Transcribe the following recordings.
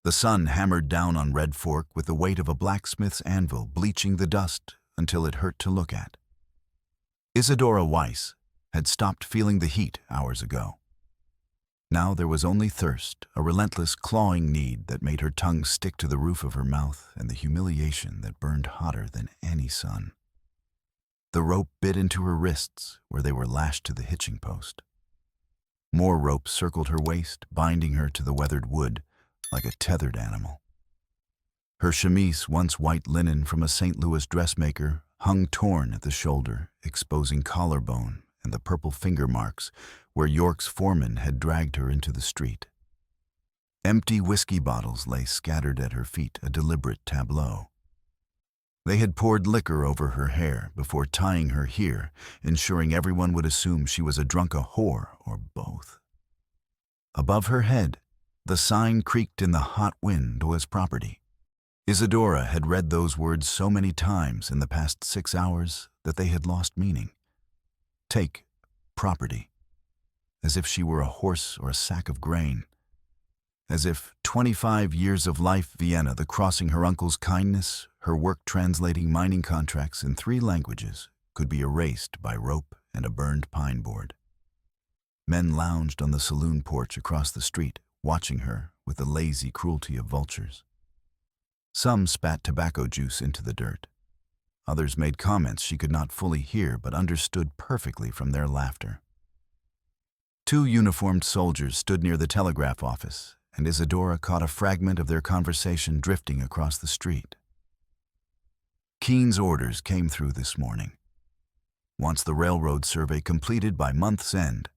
The sun hammered down on Red Fork with the weight of a blacksmith's anvil, bleaching the dust until it hurt to look at. Isadora Weiss had stopped feeling the heat hours ago. Now there was only thirst, a relentless clawing need that made her tongue stick to the roof of her mouth, and the humiliation that burned hotter than any sun. The rope bit into her wrists where they were lashed to the hitching post. More rope circled her waist, binding her to the weathered wood like a tethered animal. Her chemise, once white linen from a St. Louis dressmaker, hung torn at the shoulder, exposing collarbone and the purple finger marks where York's foreman had dragged her into the street. Empty whiskey bottles lay scattered at her feet, a deliberate tableau. They had poured liquor over her hair before tying her here, ensuring everyone would assume she was a drunk, a whore, or both. Above her head, the sign creaked in the hot wind, was property. Isadora had read those words so many times in the past 6 hours that they had lost meaning. Take property, as if she were a horse or a sack of grain. As if 25 years of life, Vienna, the crossing her uncle's kindness, her work translating mining contracts in 3 languages, could be erased by rope and a burned pine board. Men lounged on the saloon porch across the street, watching her with the lazy cruelty of vultures. Some spat tobacco juice into the dirt. Others made comments she could not fully hear but understood perfectly from their laughter. 2 uniformed soldiers stood near the telegraph office, and Isadora caught a fragment of their conversation drifting across the street. Keene's orders came through this morning. Wants the railroad survey completed by month's end.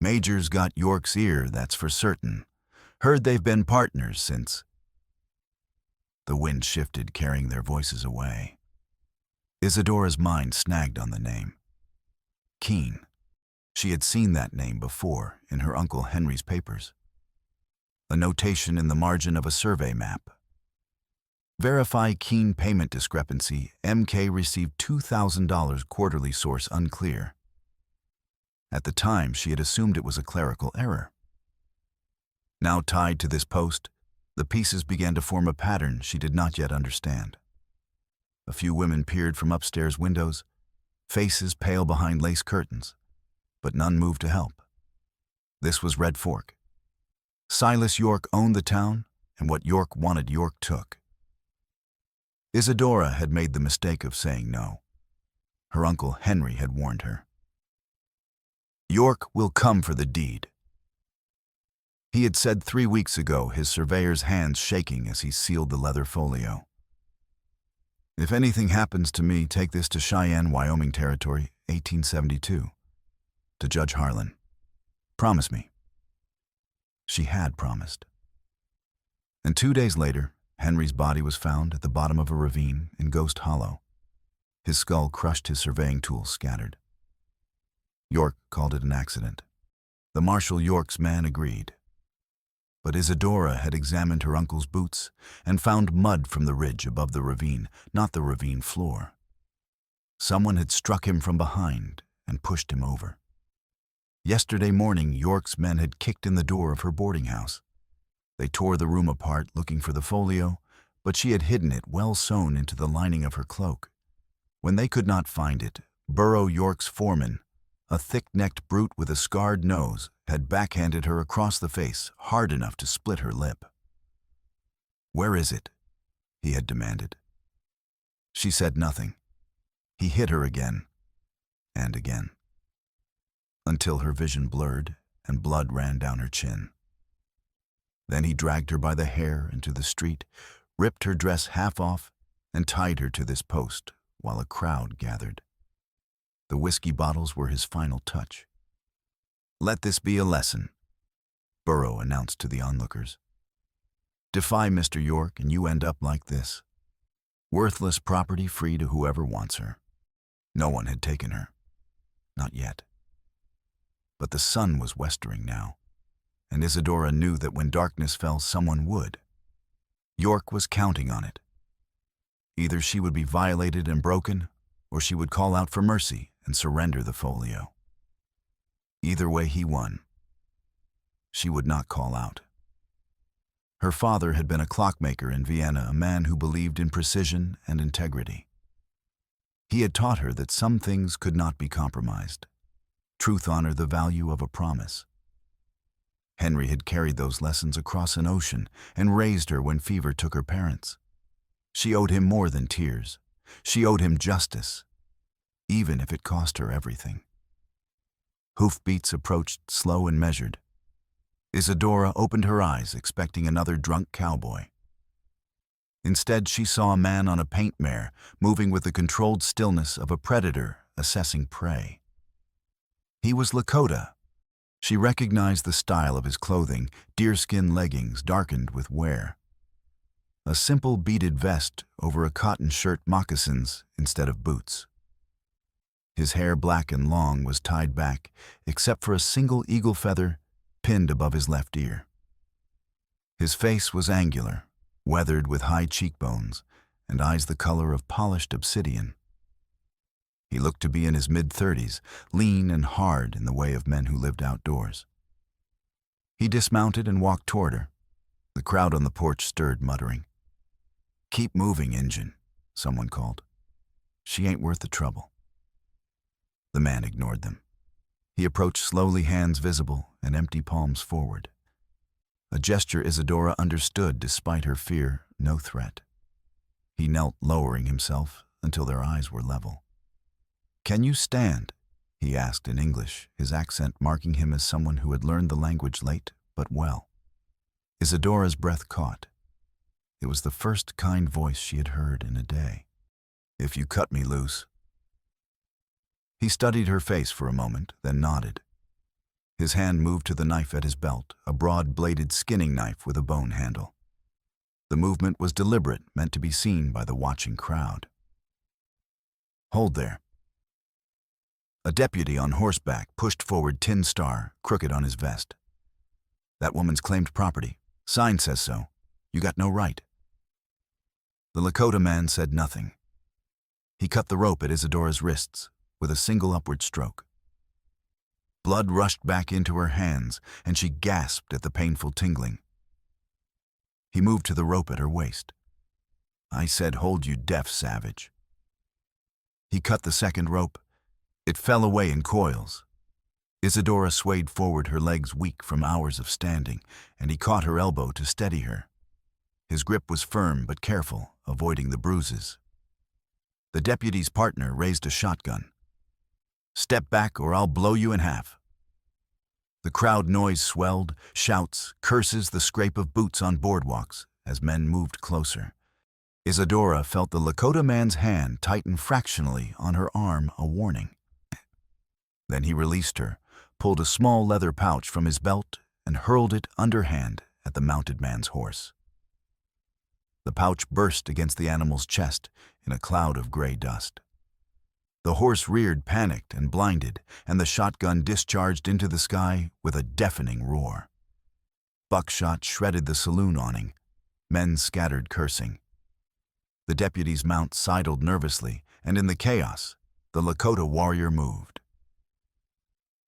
Major's got York's ear, that's for certain. Heard they've been partners since. The wind shifted, carrying their voices away. Isadora's mind snagged on the name. Keene. She had seen that name before in her Uncle Henry's papers. A notation in the margin of a survey map. Verify Keene payment discrepancy. MK received $2,000, quarterly source unclear. At the time, she had assumed it was a clerical error. Now tied to this post, the pieces began to form a pattern she did not yet understand. A few women peered from upstairs windows, faces pale behind lace curtains, but none moved to help. This was Red Fork. Silas York owned the town, and what York wanted, York took. Isadora had made the mistake of saying no. Her Uncle Henry had warned her. York will come for the deed. He had said 3 weeks ago, his surveyor's hands shaking as he sealed the leather folio. If anything happens to me, take this to Cheyenne, Wyoming Territory, 1872. To Judge Harlan. Promise me. She had promised. And 2 days later, Henry's body was found at the bottom of a ravine in Ghost Hollow. His skull crushed, his surveying tools scattered. York called it an accident. The Marshal York's man agreed. But Isadora had examined her uncle's boots and found mud from the ridge above the ravine, not the ravine floor. Someone had struck him from behind and pushed him over. Yesterday morning, York's men had kicked in the door of her boarding house. They tore the room apart looking for the folio, but she had hidden it well sewn into the lining of her cloak. When they could not find it, Burrow York's foreman, a thick-necked brute with a scarred nose, had backhanded her across the face hard enough to split her lip. "Where is it?" he had demanded. She said nothing. He hit her again and again, until her vision blurred and blood ran down her chin. Then he dragged her by the hair into the street, ripped her dress half off, and tied her to this post while a crowd gathered. The whiskey bottles were his final touch. "Let this be a lesson," Burrow announced to the onlookers. "Defy Mr. York and you end up like this. Worthless property free to whoever wants her." No one had taken her. Not yet. But the sun was westering now, and Isadora knew that when darkness fell, someone would. York was counting on it. Either she would be violated and broken, or she would call out for mercy and surrender the folio. Either way, he won. She would not call out. Her father had been a clockmaker in Vienna, a man who believed in precision and integrity. He had taught her that some things could not be compromised. Truth honored the value of a promise. Henry had carried those lessons across an ocean and raised her when fever took her parents. She owed him more than tears. She owed him justice, even if it cost her everything. Hoofbeats approached slow and measured. Isadora opened her eyes, expecting another drunk cowboy. Instead, she saw a man on a paint mare, moving with the controlled stillness of a predator assessing prey. He was Lakota. She recognized the style of his clothing, deerskin leggings darkened with wear. A simple beaded vest over a cotton shirt, moccasins instead of boots. His hair, black and long, was tied back, except for a single eagle feather pinned above his left ear. His face was angular, weathered with high cheekbones, and eyes the color of polished obsidian. He looked to be in his mid-30s, lean and hard in the way of men who lived outdoors. He dismounted and walked toward her. The crowd on the porch stirred, muttering. "Keep moving, Injun," someone called. "She ain't worth the trouble." The man ignored them. He approached slowly, hands visible and empty palms forward. A gesture Isadora understood despite her fear, no threat. He knelt, lowering himself until their eyes were level. "Can you stand?" he asked in English, his accent marking him as someone who had learned the language late but well. Isadora's breath caught. It was the first kind voice she had heard in a day. "If you cut me loose." He studied her face for a moment, then nodded. His hand moved to the knife at his belt, a broad-bladed skinning knife with a bone handle. The movement was deliberate, meant to be seen by the watching crowd. "Hold there." A deputy on horseback pushed forward Tin Star, crooked on his vest. "That woman's claimed property. Sign says so. You got no right." The Lakota man said nothing. He cut the rope at Isadora's wrists with a single upward stroke. Blood rushed back into her hands, and she gasped at the painful tingling. He moved to the rope at her waist. "I said hold, you deaf savage." He cut the second rope. It fell away in coils. Isadora swayed forward, her legs weak from hours of standing, and he caught her elbow to steady her. His grip was firm but careful, avoiding the bruises. The deputy's partner raised a shotgun. "Step back or I'll blow you in half." The crowd noise swelled, shouts, curses, the scrape of boots on boardwalks as men moved closer. Isadora felt the Lakota man's hand tighten fractionally on her arm, a warning. Then he released her, pulled a small leather pouch from his belt, and hurled it underhand at the mounted man's horse. The pouch burst against the animal's chest in a cloud of gray dust. The horse reared, panicked and blinded, and the shotgun discharged into the sky with a deafening roar. Buckshot shredded the saloon awning. Men scattered, cursing. The deputy's mount sidled nervously, and in the chaos, the Lakota warrior moved.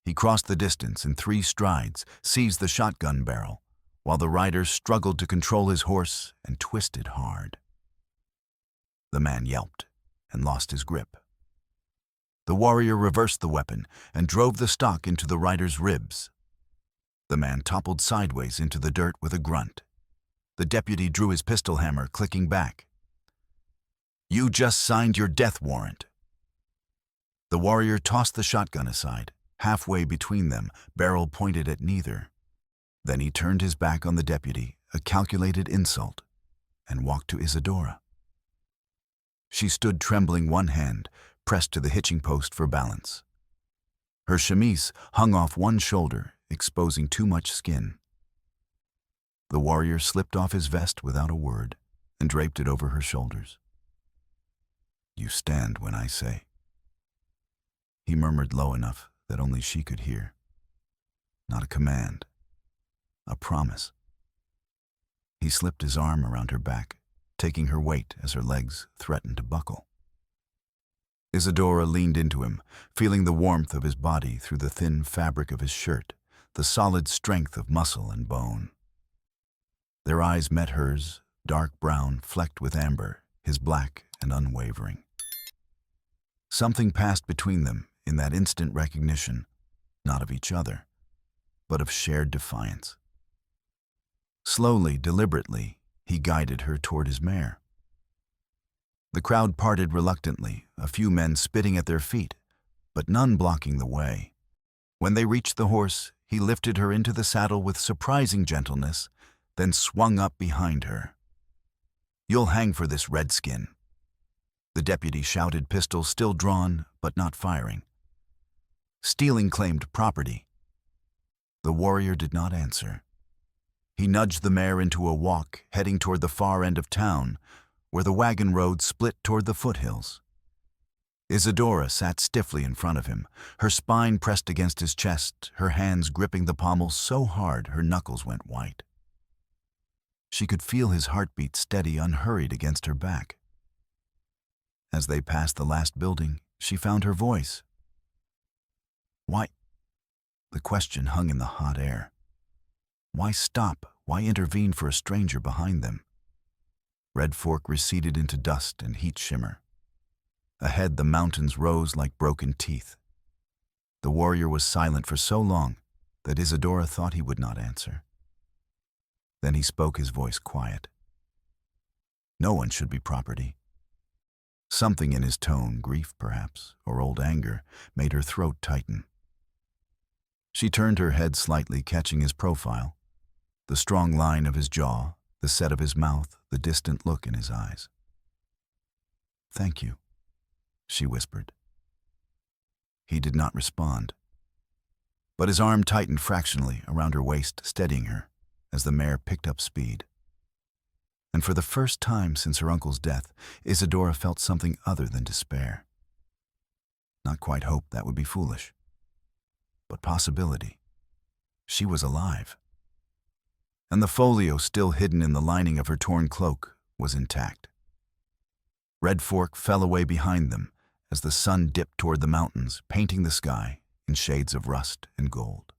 He crossed the distance in 3 strides, seized the shotgun barrel, while the rider struggled to control his horse and twisted hard. The man yelped and lost his grip. The warrior reversed the weapon and drove the stock into the rider's ribs. The man toppled sideways into the dirt with a grunt. The deputy drew his pistol hammer, clicking back. "You just signed your death warrant." The warrior tossed the shotgun aside, halfway between them, barrel pointed at neither. Then he turned his back on the deputy, a calculated insult, and walked to Isadora. She stood trembling, one hand pressed to the hitching post for balance. Her chemise hung off one shoulder, exposing too much skin. The warrior slipped off his vest without a word and draped it over her shoulders. "You stand when I say," he murmured low enough that only she could hear. Not a command, a promise. He slipped his arm around her back, taking her weight as her legs threatened to buckle. Isadora leaned into him, feeling the warmth of his body through the thin fabric of his shirt, the solid strength of muscle and bone. Their eyes met hers, dark brown, flecked with amber, his black and unwavering. Something passed between them in that instant recognition, not of each other, but of shared defiance. Slowly, deliberately, he guided her toward his mare. The crowd parted reluctantly, a few men spitting at their feet, but none blocking the way. When they reached the horse, he lifted her into the saddle with surprising gentleness, then swung up behind her. "You'll hang for this, redskin." The deputy shouted, pistol still drawn, but not firing. "Stealing claimed property." The warrior did not answer. He nudged the mare into a walk, heading toward the far end of town, where the wagon road split toward the foothills. Isadora sat stiffly in front of him, her spine pressed against his chest, her hands gripping the pommel so hard her knuckles went white. She could feel his heartbeat steady, unhurried against her back. As they passed the last building, she found her voice. "Why?" The question hung in the hot air. Why stop? Why intervene for a stranger behind them? Red Fork receded into dust and heat shimmer. Ahead, the mountains rose like broken teeth. The warrior was silent for so long that Isadora thought he would not answer. Then he spoke, his voice quiet. No one should be property. Something in his tone, grief perhaps, or old anger, made her throat tighten. She turned her head slightly, catching his profile, the strong line of his jaw, the set of his mouth, the distant look in his eyes. "Thank you," she whispered. He did not respond, but his arm tightened fractionally around her waist, steadying her as the mare picked up speed. And for the first time since her uncle's death, Isadora felt something other than despair. Not quite hope, that would be foolish, but possibility. She was alive. And the folio still hidden in the lining of her torn cloak was intact. Red Fork fell away behind them as the sun dipped toward the mountains, painting the sky in shades of rust and gold.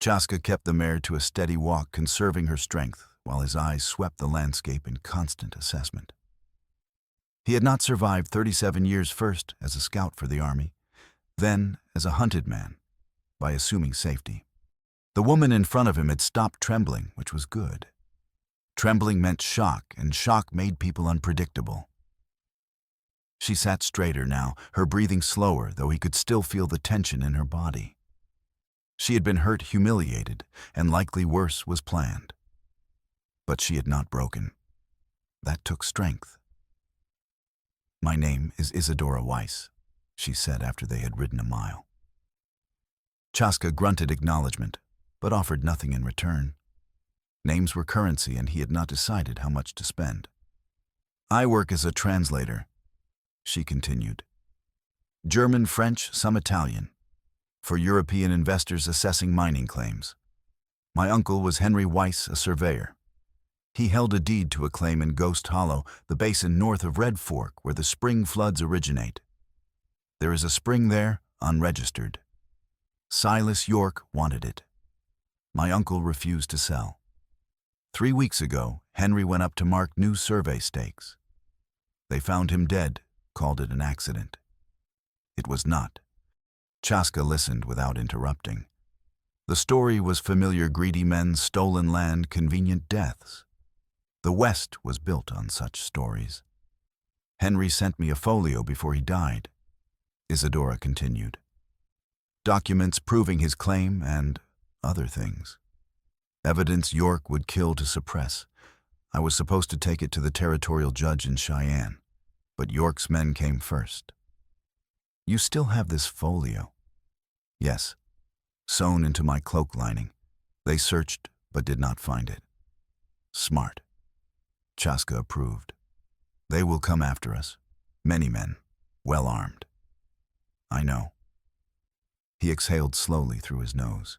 Chaska kept the mare to a steady walk, conserving her strength, while his eyes swept the landscape in constant assessment. He had not survived 37 years, first as a scout for the army, then as a hunted man, by assuming safety. The woman in front of him had stopped trembling, which was good. Trembling meant shock, and shock made people unpredictable. She sat straighter now, her breathing slower, though he could still feel the tension in her body. She had been hurt, humiliated, and likely worse was planned. But she had not broken. That took strength. "My name is Isadora Weiss," she said after they had ridden a mile. Chaska grunted acknowledgement, but offered nothing in return. Names were currency, and he had not decided how much to spend. "I work as a translator," she continued. "German, French, some Italian, for European investors assessing mining claims. My uncle was Henry Weiss, a surveyor. He held a deed to a claim in Ghost Hollow, the basin north of Red Fork, where the spring floods originate. There is a spring there, unregistered. Silas York wanted it. My uncle refused to sell. 3 weeks ago, Henry went up to mark new survey stakes. They found him dead, called it an accident. It was not." Chaska listened without interrupting. The story was familiar: greedy men, stolen land, convenient deaths. The West was built on such stories. "Henry sent me a folio before he died," Isadora continued. "Documents proving his claim and other things. Evidence York would kill to suppress. I was supposed to take it to the territorial judge in Cheyenne, but York's men came first." "You still have this folio?" "Yes, sewn into my cloak lining. They searched, but did not find it." "Smart," Chaska approved. "They will come after us. Many men, well armed." "I know." He exhaled slowly through his nose.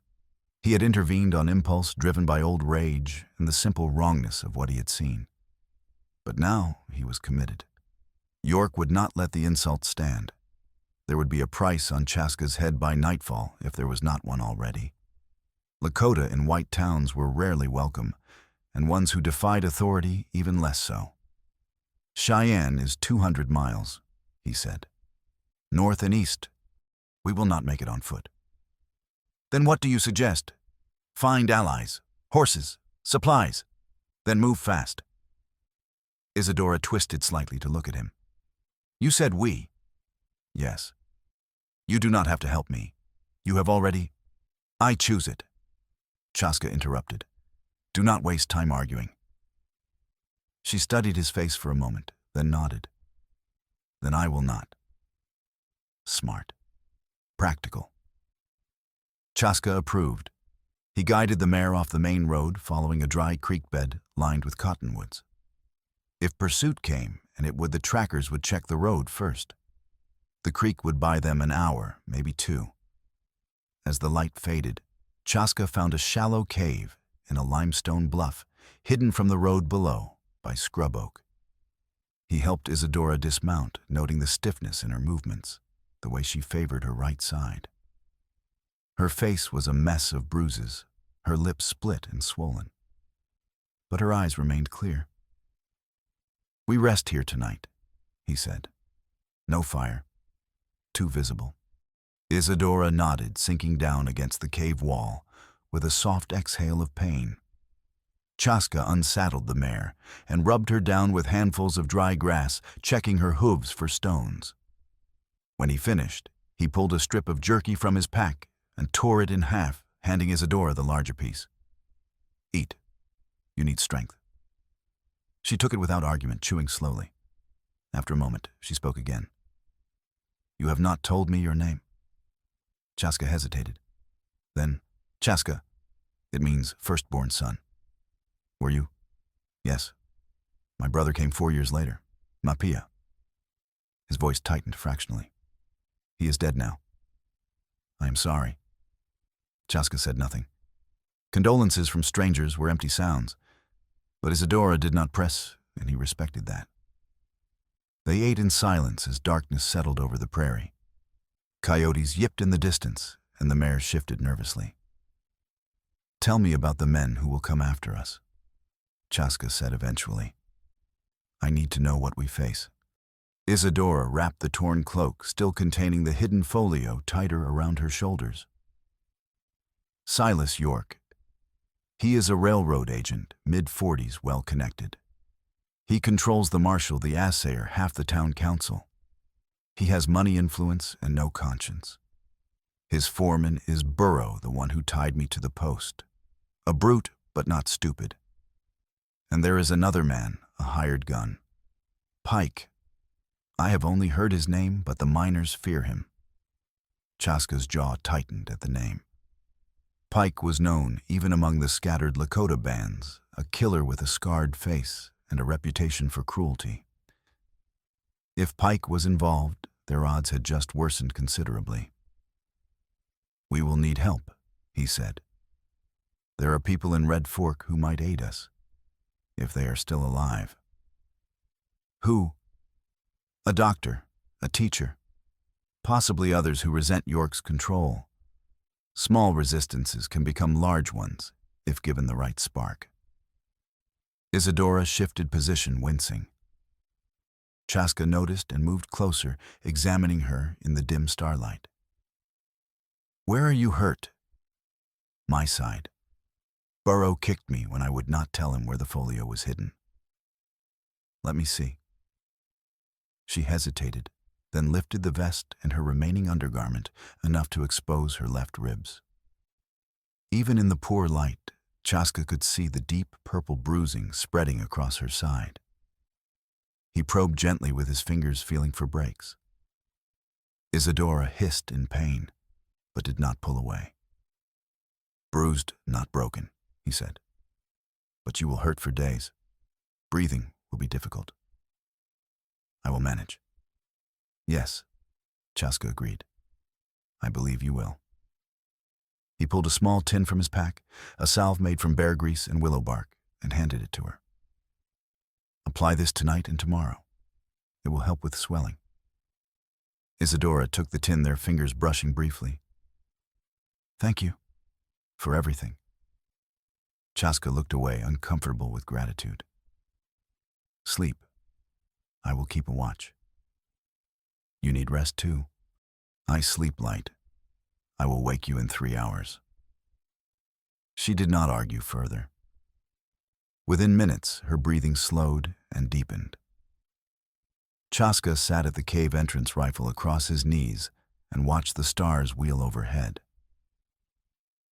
He had intervened on impulse, driven by old rage and the simple wrongness of what he had seen. But now he was committed. York would not let the insult stand. There would be a price on Chaska's head by nightfall, if there was not one already. Lakota in white towns were rarely welcome, and ones who defied authority even less so. Cheyenne is 200 miles, he said. North and east. We will not make it on foot. Then what do you suggest? Find allies, horses, supplies, then move fast. Isadora twisted slightly to look at him. You said we. Yes. You do not have to help me. You have already... I choose it. Chaska interrupted. Do not waste time arguing. She studied his face for a moment, then nodded. Then I will not. Smart. Practical. Chaska approved. He guided the mare off the main road, following a dry creek bed lined with cottonwoods. If pursuit came, and it would, the trackers would check the road first. The creek would buy them an hour, maybe two. As the light faded, Chaska found a shallow cave in a limestone bluff, hidden from the road below by scrub oak. He helped Isadora dismount, noting the stiffness in her movements, the way she favored her right side. Her face was a mess of bruises, her lips split and swollen. But her eyes remained clear. We rest here tonight, he said. No fire. Too visible. Isadora nodded, sinking down against the cave wall with a soft exhale of pain. Chaska unsaddled the mare and rubbed her down with handfuls of dry grass, checking her hooves for stones. When he finished, he pulled a strip of jerky from his pack and tore it in half, handing Isadora the larger piece. Eat. You need strength. She took it without argument, chewing slowly. After a moment, she spoke again. You have not told me your name. Chaska hesitated. Then, Chaska. It means firstborn son. Were you? Yes. My brother came 4 years later. Mapia. His voice tightened fractionally. He is dead now. I am sorry. Chaska said nothing. Condolences from strangers were empty sounds, but Isadora did not press, and he respected that. They ate in silence as darkness settled over the prairie. Coyotes yipped in the distance, and the mare shifted nervously. Tell me about the men who will come after us, Chaska said eventually. I need to know what we face. Isadora wrapped the torn cloak, still containing the hidden folio, tighter around her shoulders. Silas York. He is a railroad agent, mid-40s, well-connected. He controls the marshal, the assayer, half the town council. He has money influence and no conscience. His foreman is Burrow, the one who tied me to the post. A brute, but not stupid. And there is another man, a hired gun. Pike. I have only heard his name, but the miners fear him. Chaska's jaw tightened at the name. Pike was known, even among the scattered Lakota bands, a killer with a scarred face and a reputation for cruelty. If Pike was involved, their odds had just worsened considerably. We will need help, he said. There are people in Red Fork who might aid us, if they are still alive. Who? A doctor, a teacher, possibly others who resent York's control. Small resistances can become large ones, if given the right spark. Isadora shifted position, wincing. Chaska noticed and moved closer, examining her in the dim starlight. Where are you hurt? My side. Burrow kicked me when I would not tell him where the folio was hidden. Let me see. She hesitated, then lifted the vest and her remaining undergarment enough to expose her left ribs. Even in the poor light, Chaska could see the deep purple bruising spreading across her side. He probed gently with his fingers, feeling for breaks. Isadora hissed in pain, but did not pull away. Bruised, not broken, he said. But you will hurt for days. Breathing will be difficult. I will manage. Yes, Chaska agreed. I believe you will. He pulled a small tin from his pack, a salve made from bear grease and willow bark, and handed it to her. Apply this tonight and tomorrow. It will help with swelling. Isadora took the tin, their fingers brushing briefly. Thank you for everything. Chaska looked away, uncomfortable with gratitude. Sleep. I will keep a watch. You need rest too. I sleep light. I will wake you in 3 hours. She did not argue further. Within minutes, her breathing slowed and deepened. Chaska sat at the cave entrance, rifle across his knees, and watched the stars wheel overhead.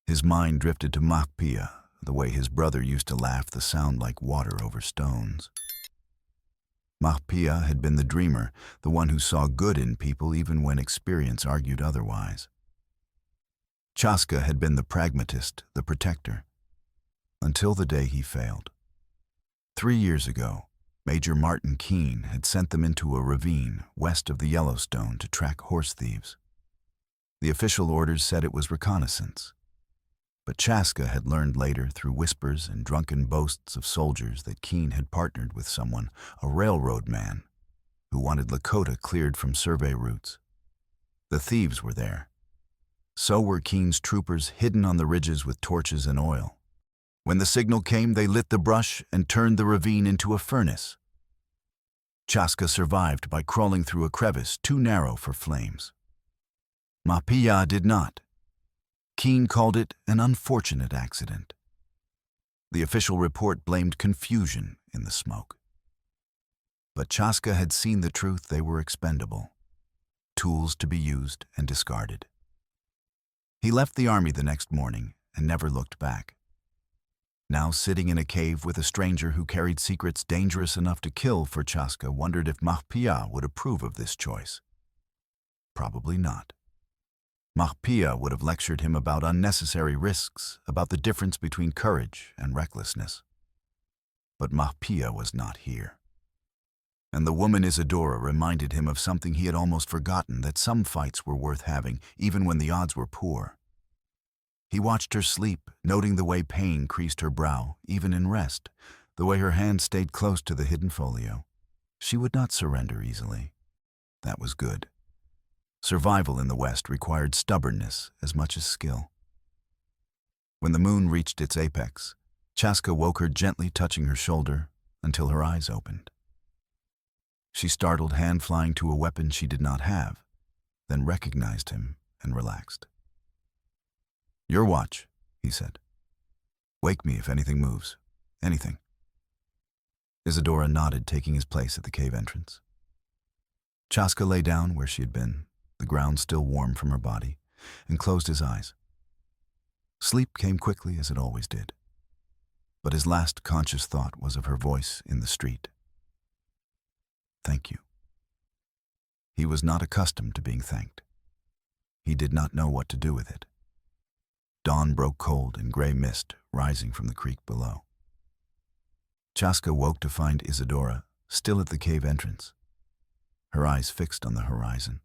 His mind drifted to Mahpia, the way his brother used to laugh, the sound like water over stones. Mahpia had been the dreamer, the one who saw good in people even when experience argued otherwise. Chaska had been the pragmatist, the protector, until the day he failed. 3 years ago, Major Martin Keene had sent them into a ravine west of the Yellowstone to track horse thieves. The official orders said it was reconnaissance. But Chaska had learned later through whispers and drunken boasts of soldiers that Keene had partnered with someone, a railroad man, who wanted Lakota cleared from survey routes. The thieves were there. So were Keene's troopers, hidden on the ridges with torches and oil. When the signal came, they lit the brush and turned the ravine into a furnace. Chaska survived by crawling through a crevice too narrow for flames. Mahpia did not. Keene called it an unfortunate accident. The official report blamed confusion in the smoke. But Chaska had seen the truth. They were expendable, tools to be used and discarded. He left the army the next morning and never looked back. Now sitting in a cave with a stranger who carried secrets dangerous enough to kill, for Chaska wondered if Mahpia would approve of this choice. Probably not. Mahpia would have lectured him about unnecessary risks, about the difference between courage and recklessness. But Mahpia was not here. And the woman Isadora reminded him of something he had almost forgotten, that some fights were worth having, even when the odds were poor. He watched her sleep, noting the way pain creased her brow, even in rest, the way her hand stayed close to the hidden folio. She would not surrender easily. That was good. Survival in the West required stubbornness as much as skill. When the moon reached its apex, Chaska woke her, gently touching her shoulder until her eyes opened. She startled, hand flying to a weapon she did not have, then recognized him and relaxed. "Your watch," he said. "Wake me if anything moves. Anything." Isadora nodded, taking his place at the cave entrance. Chaska lay down where she had been, the ground still warm from her body, and closed his eyes. Sleep came quickly, as it always did. But his last conscious thought was of her voice in the street. Thank you. He was not accustomed to being thanked. He did not know what to do with it. Dawn broke cold in gray mist rising from the creek below. Chaska woke to find Isadora still at the cave entrance, her eyes fixed on the horizon.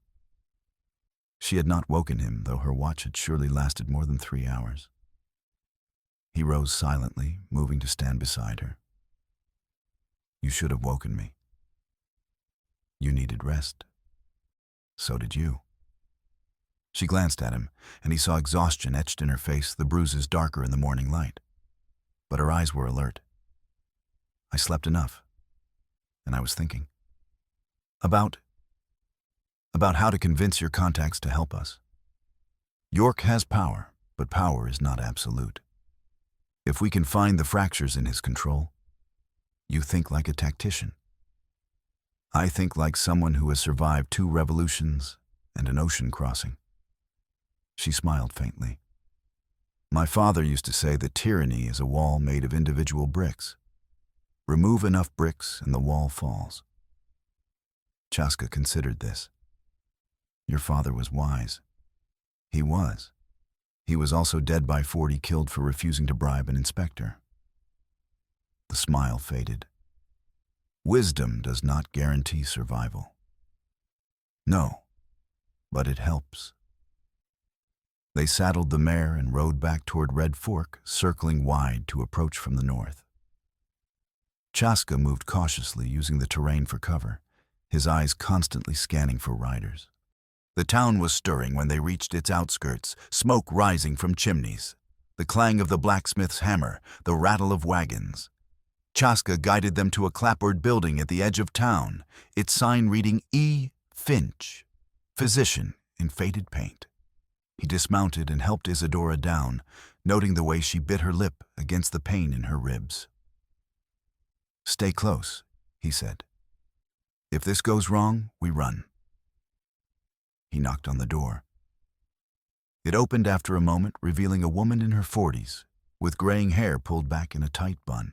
She had not woken him, though her watch had surely lasted more than 3 hours. He rose silently, moving to stand beside her. "You should have woken me. You needed rest. So did you." She glanced at him, and he saw exhaustion etched in her face, the bruises darker in the morning light. But her eyes were alert. "I slept enough, and I was thinking. About how to convince your contacts to help us. York has power, but power is not absolute. If we can find the fractures in his control, you think like a tactician. I think like someone who has survived 2 revolutions and an ocean crossing." She smiled faintly. "My father used to say that tyranny is a wall made of individual bricks. Remove enough bricks and the wall falls." Chaska considered this. Your father was wise. He was. He was also dead by 40, killed for refusing to bribe an inspector. The smile faded. Wisdom does not guarantee survival. No, but it helps. They saddled the mare and rode back toward Red Fork, circling wide to approach from the north. Chaska moved cautiously, using the terrain for cover, his eyes constantly scanning for riders. The town was stirring when they reached its outskirts, smoke rising from chimneys. the clang of the blacksmith's hammer, the rattle of wagons. Chaska guided them to a clapboard building at the edge of town, its sign reading E. Finch, physician, in faded paint. He dismounted and helped Isadora down, noting the way she bit her lip against the pain in her ribs. "Stay close," he said. "If this goes wrong, we run." He knocked on the door. It opened after a moment, revealing a woman in her 40s, with graying hair pulled back in a tight bun.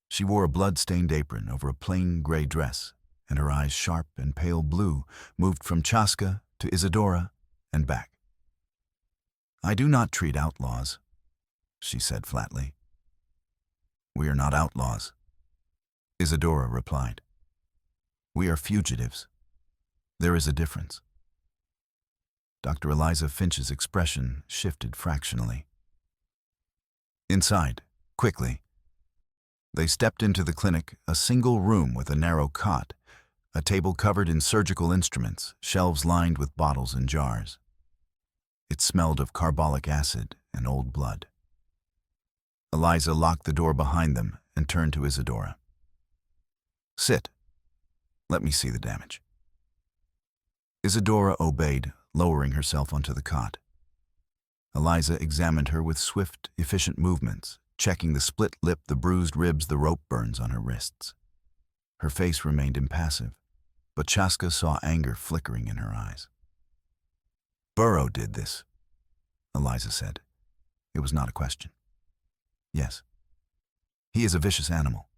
She wore a blood-stained apron over a plain gray dress, and her eyes, sharp and pale blue, moved from Chaska to Isadora and back. "I do not treat outlaws," she said flatly. "We are not outlaws," Isadora replied. "We are fugitives. There is a difference." Dr. Eliza Finch's expression shifted fractionally. "Inside, quickly." They stepped into the clinic, a single room with a narrow cot, a table covered in surgical instruments, shelves lined with bottles and jars. It smelled of carbolic acid and old blood. Eliza locked the door behind them and turned to Isadora. "Sit. Let me see the damage." Isadora obeyed, lowering herself onto the cot. Eliza examined her with swift, efficient movements, checking the split lip, the bruised ribs, the rope burns on her wrists. Her face remained impassive, but Chaska saw anger flickering in her eyes. "Burrow did this," Eliza said. It was not a question. "Yes. He is a vicious animal.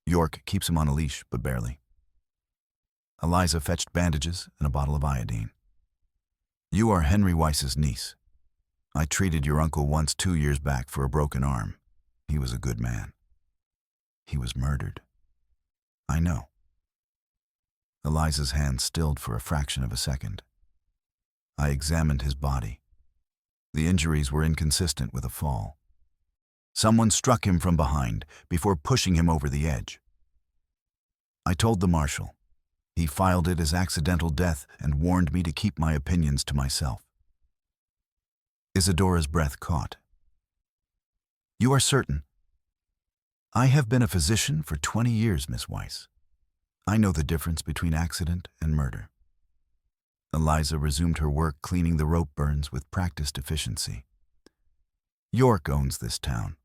York keeps him on a leash, but barely." Eliza fetched bandages and a bottle of iodine. "You are Henry Weiss's niece. I treated your uncle once 2 years back for a broken arm. He was a good man. He was murdered." "I know." Eliza's hand stilled for a fraction of a second. "I examined his body. The injuries were inconsistent with a fall. Someone struck him from behind before pushing him over the edge. I told the marshal. He filed it as accidental death and warned me to keep my opinions to myself." Isadora's breath caught. "You are certain?" "I have been a physician for 20 years, Miss Weiss. I know the difference between accident and murder." Eliza resumed her work, cleaning the rope burns with practiced efficiency. "York owns this town.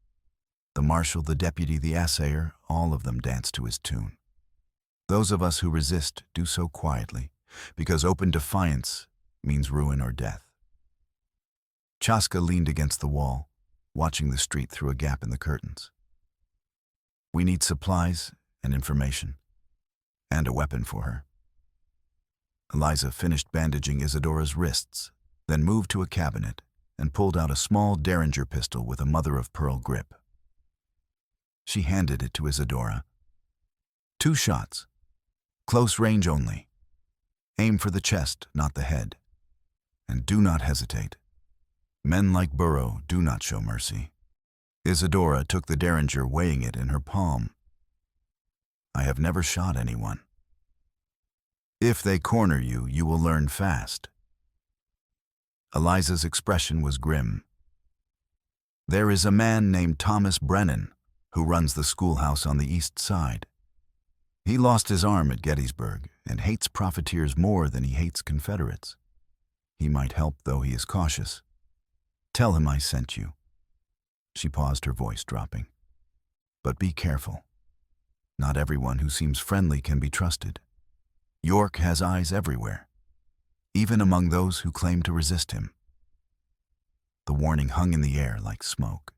The marshal, the deputy, the assayer, all of them dance to his tune. Those of us who resist do so quietly, because open defiance means ruin or death." Chaska leaned against the wall, watching the street through a gap in the curtains. "We need supplies and information, and a weapon for her." Eliza finished bandaging Isadora's wrists, then moved to a cabinet and pulled out a small Derringer pistol with a mother-of-pearl grip. She handed it to Isadora. "2 shots. Close range only. Aim for the chest, not the head. And do not hesitate. Men like Burrow do not show mercy." Isadora took the Derringer, weighing it in her palm. "I have never shot anyone. If they corner you, you will learn fast." Eliza's expression was grim. "There is a man named Thomas Brennan who runs the schoolhouse on the east side. He lost his arm at Gettysburg and hates profiteers more than he hates Confederates. He might help, though he is cautious. Tell him I sent you." She paused, her voice dropping. "But be careful. Not everyone who seems friendly can be trusted. York has eyes everywhere, even among those who claim to resist him." The warning hung in the air like smoke.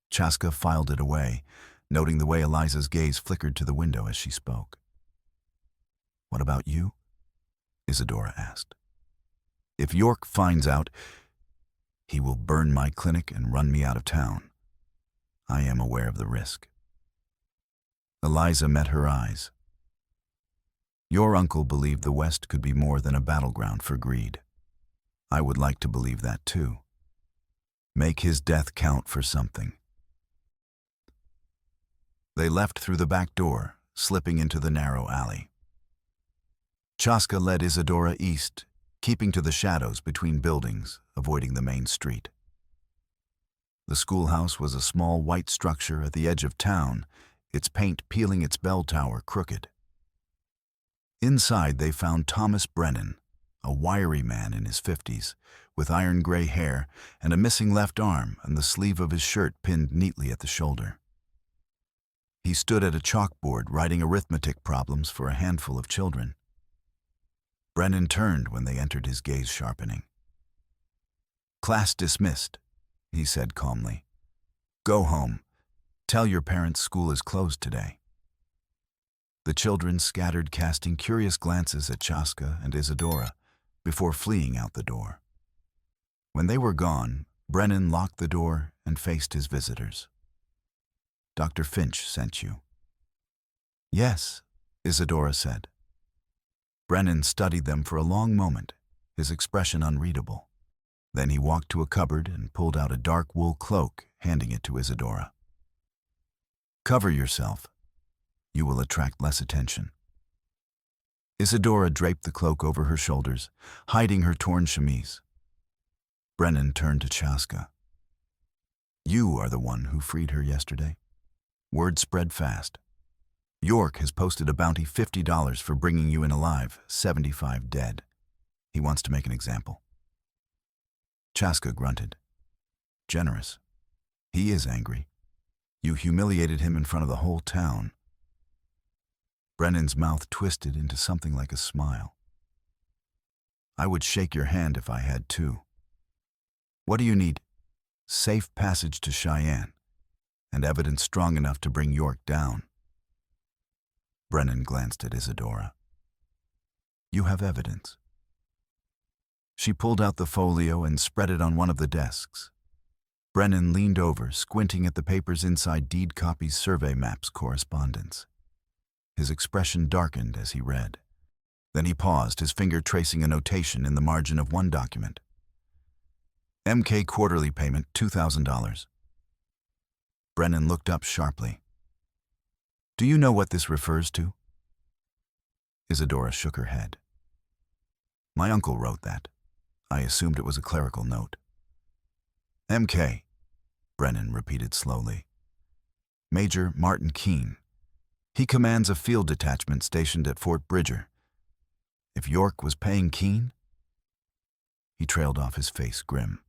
Chaska filed it away, noting the way Eliza's gaze flickered to the window as she spoke. "What about you?" Isadora asked. "If York finds out, he will burn my clinic and run me out of town. I am aware of the risk." Eliza met her eyes. "Your uncle believed the West could be more than a battleground for greed. I would like to believe that too. Make his death count for something." They left through the back door, slipping into the narrow alley. Chaska led Isadora east, keeping to the shadows between buildings, avoiding the main street. The schoolhouse was a small white structure at the edge of town, its paint peeling its bell tower crooked. Inside they found Thomas Brennan, a wiry man in his 50s, with iron-gray hair and a missing left arm and the sleeve of his shirt pinned neatly at the shoulder. He stood at a chalkboard writing arithmetic problems for a handful of children. Brennan turned when they entered, his gaze sharpening. "Class dismissed," he said calmly. "Go home. Tell your parents school is closed today." The children scattered, casting curious glances at Chaska and Isadora before fleeing out the door. When they were gone, Brennan locked the door and faced his visitors. "Dr. Finch sent you." "Yes," Isadora said. Brennan studied them for a long moment, his expression unreadable. Then he walked to a cupboard and pulled out a dark wool cloak, handing it to Isadora. "Cover yourself. You will attract less attention." Isadora draped the cloak over her shoulders, hiding her torn chemise. Brennan turned to Chaska. "You are the one who freed her yesterday." Word spread fast. "York has posted a bounty, $50 for bringing you in alive, 75 dead. He wants to make an example." Chaska grunted. "Generous. He is angry. You humiliated him in front of the whole town." Brennan's mouth twisted into something like a smile. "I would shake your hand if I had to. What do you need?" "Safe passage to Cheyenne, and evidence strong enough to bring York down." Brennan glanced at Isadora. "You have evidence." She pulled out the folio and spread it on one of the desks. Brennan leaned over, squinting at the paper's inside deed copies, survey maps, correspondence. His expression darkened as he read. Then he paused, his finger tracing a notation in the margin of one document. "MK quarterly payment, $2,000. Brennan looked up sharply. "Do you know what this refers to?" Isadora shook her head. "My uncle wrote that. I assumed it was a clerical note." "MK," Brennan repeated slowly. "Major Martin Keene. He commands a field detachment stationed at Fort Bridger. If York was paying Keene?" He trailed off, his face grim.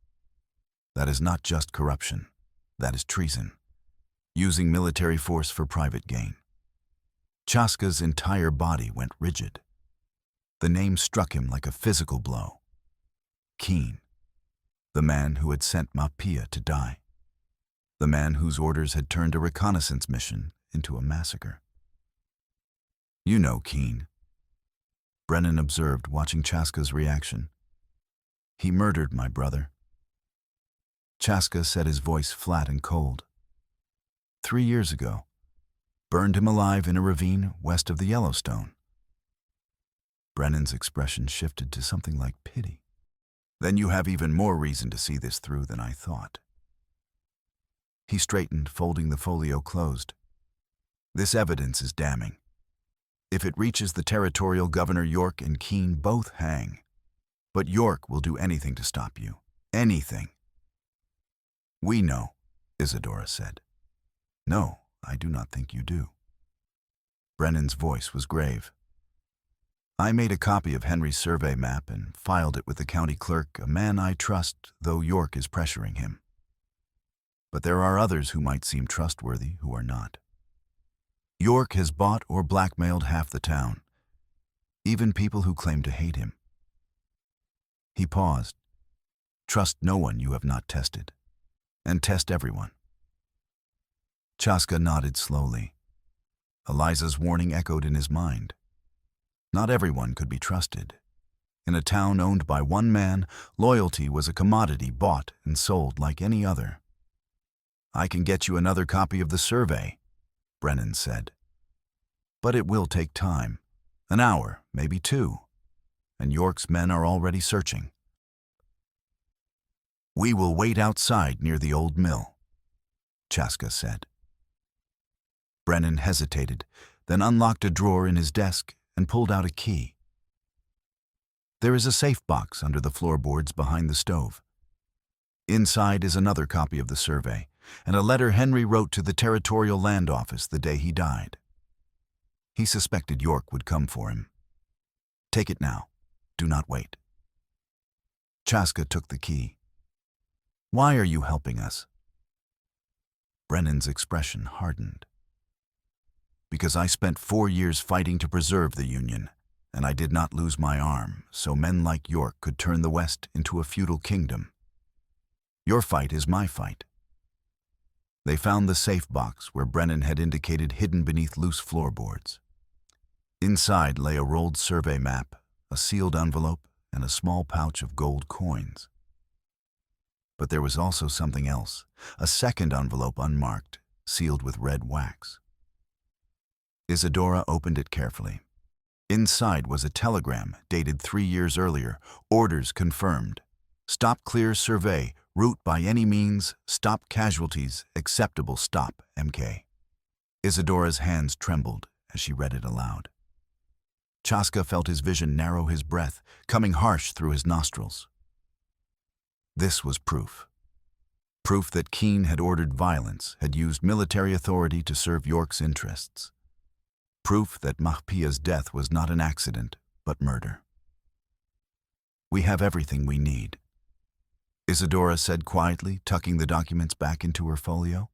"That is not just corruption. That is treason. Using military force for private gain." Chaska's entire body went rigid. The name struck him like a physical blow. Keene. The man who had sent Mapia to die. The man whose orders had turned a reconnaissance mission into a massacre. "You know Keene," Brennan observed, watching Chaska's reaction. "He murdered my brother." Chaska said, his voice flat and cold. 3 years ago. Burned him alive in a ravine west of the Yellowstone." Brennan's expression shifted to something like pity. "Then you have even more reason to see this through than I thought." He straightened, folding the folio closed. "This evidence is damning. If it reaches the territorial governor, York and Keene both hang. But York will do anything to stop you. Anything." "We know," Isadora said. "No, I do not think you do." Brennan's voice was grave. "I made a copy of Henry's survey map and filed it with the county clerk, a man I trust, though York is pressuring him. But there are others who might seem trustworthy who are not. York has bought or blackmailed half the town, even people who claim to hate him." He paused. "Trust no one you have not tested, and test everyone." Chaska nodded slowly. Eliza's warning echoed in his mind. Not everyone could be trusted. In a town owned by one man, loyalty was a commodity bought and sold like any other. "I can get you another copy of the survey," Brennan said. "But it will take time. An hour, maybe 2. And York's men are already searching." "We will wait outside near the old mill," Chaska said. Brennan hesitated, then unlocked a drawer in his desk and pulled out a key. "There is a safe box under the floorboards behind the stove." Inside is another copy of the survey, and a letter Henry wrote to the Territorial Land Office the day he died. He suspected York would come for him. Take it now. Do not wait. Chaska took the key. Why are you helping us? Brennan's expression hardened. Because I spent 4 years fighting to preserve the Union, and I did not lose my arm, so men like York could turn the West into a feudal kingdom. Your fight is my fight. They found the safe box where Brennan had indicated hidden beneath loose floorboards. Inside lay a rolled survey map, a sealed envelope, and a small pouch of gold coins. But there was also something else, a second envelope unmarked, sealed with red wax. Isadora opened it carefully. Inside was a telegram dated 3 years earlier, orders confirmed. Stop clear survey, route by any means, stop casualties, acceptable stop, MK. Isadora's hands trembled as she read it aloud. Chaska felt his vision narrow, his breath coming harsh through his nostrils. This was proof. Proof that Keene had ordered violence, had used military authority to serve York's interests. Proof that Mahpia's death was not an accident, but murder. We have everything we need, Isadora said quietly, tucking the documents back into her folio.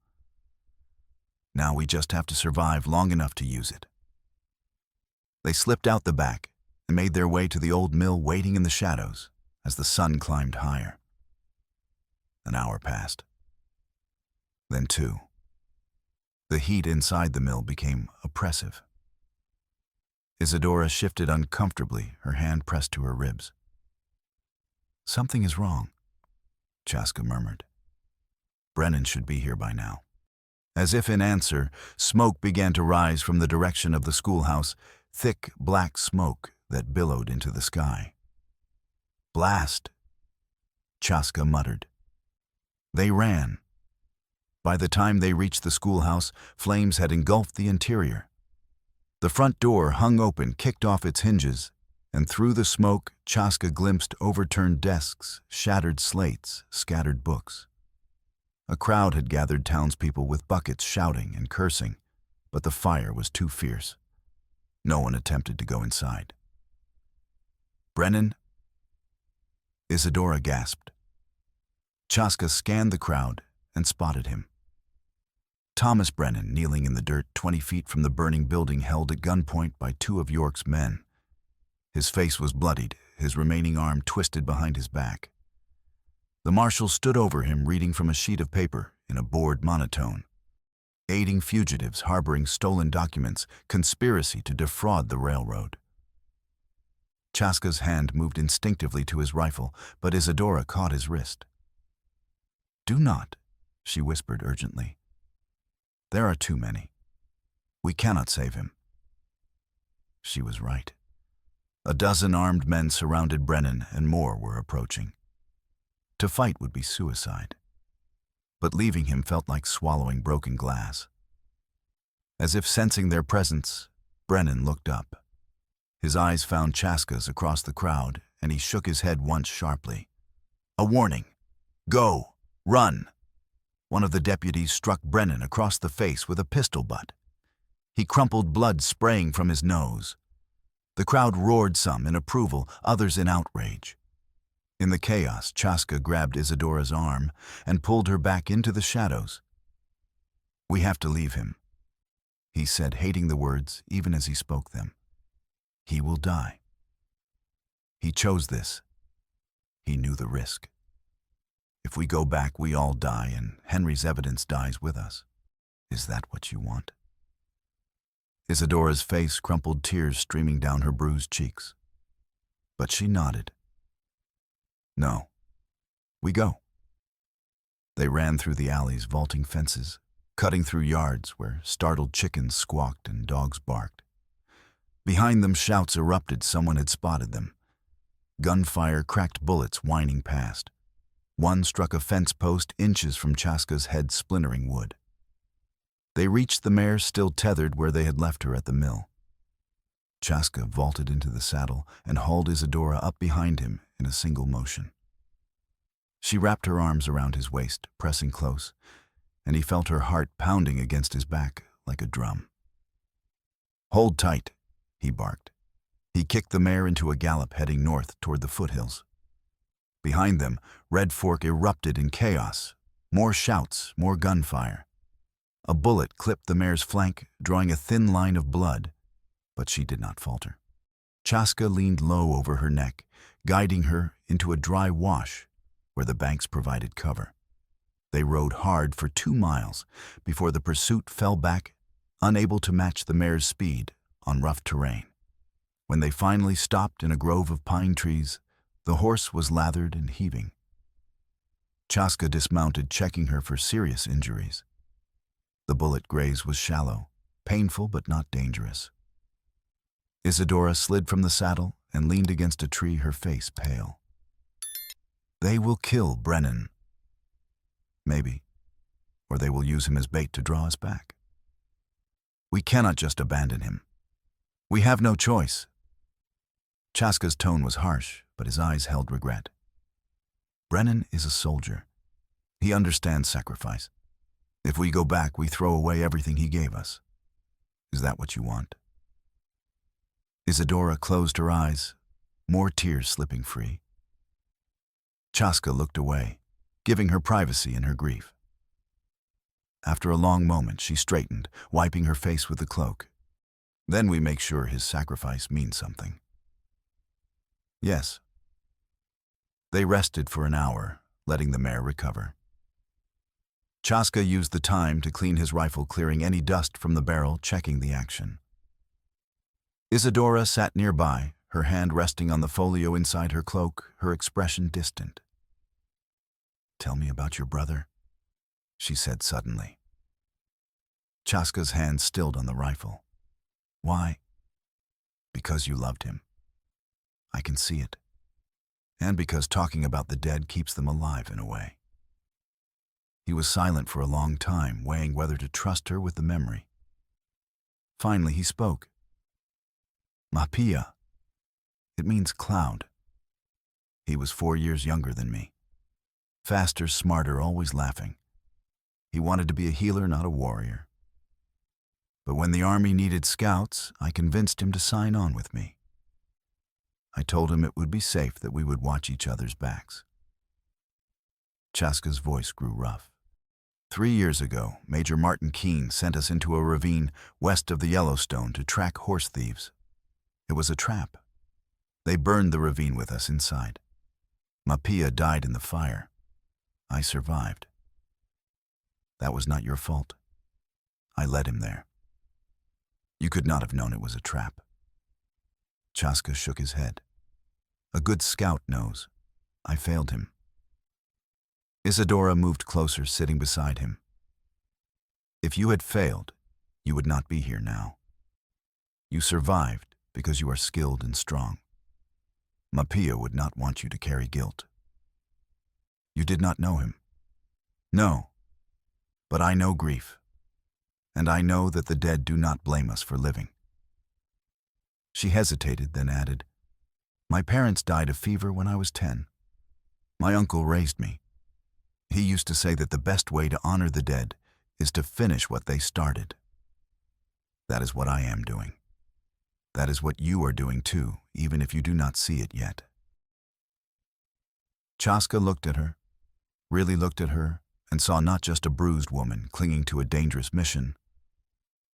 Now we just have to survive long enough to use it. They slipped out the back and made their way to the old mill, waiting in the shadows as the sun climbed higher. An hour passed. Then 2. The heat inside the mill became oppressive. Isadora shifted uncomfortably, her hand pressed to her ribs. Something is wrong, Chaska murmured. Brennan should be here by now. As if in answer, smoke began to rise from the direction of the schoolhouse, thick black smoke that billowed into the sky. Blast, Chaska muttered. They ran. By the time they reached the schoolhouse, flames had engulfed the interior. The front door hung open, kicked off its hinges, and through the smoke, Chaska glimpsed overturned desks, shattered slates, scattered books. A crowd had gathered, townspeople with buckets shouting and cursing, but the fire was too fierce. No one attempted to go inside. Brennan? Isadora gasped. Chaska scanned the crowd and spotted him. Thomas Brennan, kneeling in the dirt 20 feet from the burning building, held at gunpoint by 2 of York's men. His face was bloodied, his remaining arm twisted behind his back. The marshal stood over him, reading from a sheet of paper in a bored monotone. Aiding fugitives, harboring stolen documents, conspiracy to defraud the railroad. Chaska's hand moved instinctively to his rifle, but Isadora caught his wrist. Do not, she whispered urgently. There are too many. We cannot save him. She was right. A dozen armed men surrounded Brennan, and more were approaching. To fight would be suicide. But leaving him felt like swallowing broken glass. As if sensing their presence, Brennan looked up. His eyes found Chaska's across the crowd, and he shook his head once sharply. A warning. Go! Run! One of the deputies struck Brennan across the face with a pistol butt. He crumpled, blood spraying from his nose. The crowd roared, some in approval, others in outrage. In the chaos, Chaska grabbed Isadora's arm and pulled her back into the shadows. We have to leave him, he said, hating the words even as he spoke them. He will die. He chose this. He knew the risk. If we go back, we all die, and Henry's evidence dies with us. Is that what you want? Isadora's face crumpled, tears streaming down her bruised cheeks. But she nodded. No. We go. They ran through the alleys, vaulting fences, cutting through yards where startled chickens squawked and dogs barked. Behind them, shouts erupted. Someone had spotted them. Gunfire, cracked bullets whining past. One struck a fence post inches from Chaska's head, splintering wood. They reached the mare, still tethered where they had left her at the mill. Chaska vaulted into the saddle and hauled Isadora up behind him in a single motion. She wrapped her arms around his waist, pressing close, and he felt her heart pounding against his back like a drum. "Hold tight," he barked. He kicked the mare into a gallop heading north toward the foothills. Behind them, Red Fork erupted in chaos. More shouts, more gunfire. A bullet clipped the mare's flank, drawing a thin line of blood, but she did not falter. Chaska leaned low over her neck, guiding her into a dry wash where the banks provided cover. They rode hard for 2 miles before the pursuit fell back, unable to match the mare's speed on rough terrain. When they finally stopped in a grove of pine trees, the horse was lathered and heaving. Chaska dismounted, checking her for serious injuries. The bullet graze was shallow, painful but not dangerous. Isadora slid from the saddle and leaned against a tree, her face pale. "They will kill Brennan." "Maybe. Or they will use him as bait to draw us back. We cannot just abandon him. We have no choice." Chaska's tone was harsh, but his eyes held regret. "Brennan is a soldier. He understands sacrifice. If we go back, we throw away everything he gave us. Is that what you want?" Isadora closed her eyes, more tears slipping free. Chaska looked away, giving her privacy in her grief. After a long moment, she straightened, wiping her face with the cloak. "Then we make sure his sacrifice means something." "Yes." They rested for an hour, letting the mare recover. Chaska used the time to clean his rifle, clearing any dust from the barrel, checking the action. Isadora sat nearby, her hand resting on the folio inside her cloak, her expression distant. "Tell me about your brother," she said suddenly. Chaska's hand stilled on the rifle. "Why?" "Because you loved him. I can see it. And because talking about the dead keeps them alive in a way." He was silent for a long time, weighing whether to trust her with the memory. Finally, he spoke. "Mapia. It means cloud. He was 4 years younger than me. Faster, smarter, always laughing. He wanted to be a healer, not a warrior. But when the army needed scouts, I convinced him to sign on with me. I told him it would be safe, that we would watch each other's backs." Chaska's voice grew rough. 3 years ago, Major Martin Keene sent us into a ravine west of the Yellowstone to track horse thieves. It was a trap. They burned the ravine with us inside. Mapia died in the fire. I survived. That was not your fault. I led him there. You could not have known it was a trap." Chaska shook his head. "A good scout knows. I failed him." Isadora moved closer, sitting beside him. "If you had failed, you would not be here now. You survived because you are skilled and strong. Mapia would not want you to carry guilt. You did not know him." "No, but I know grief, and I know that the dead do not blame us for living." She hesitated, then added, "My parents died of fever when I was 10. My uncle raised me. He used to say that the best way to honor the dead is to finish what they started. That is what I am doing. That is what you are doing too, even if you do not see it yet." Chaska looked at her, really looked at her, and saw not just a bruised woman clinging to a dangerous mission,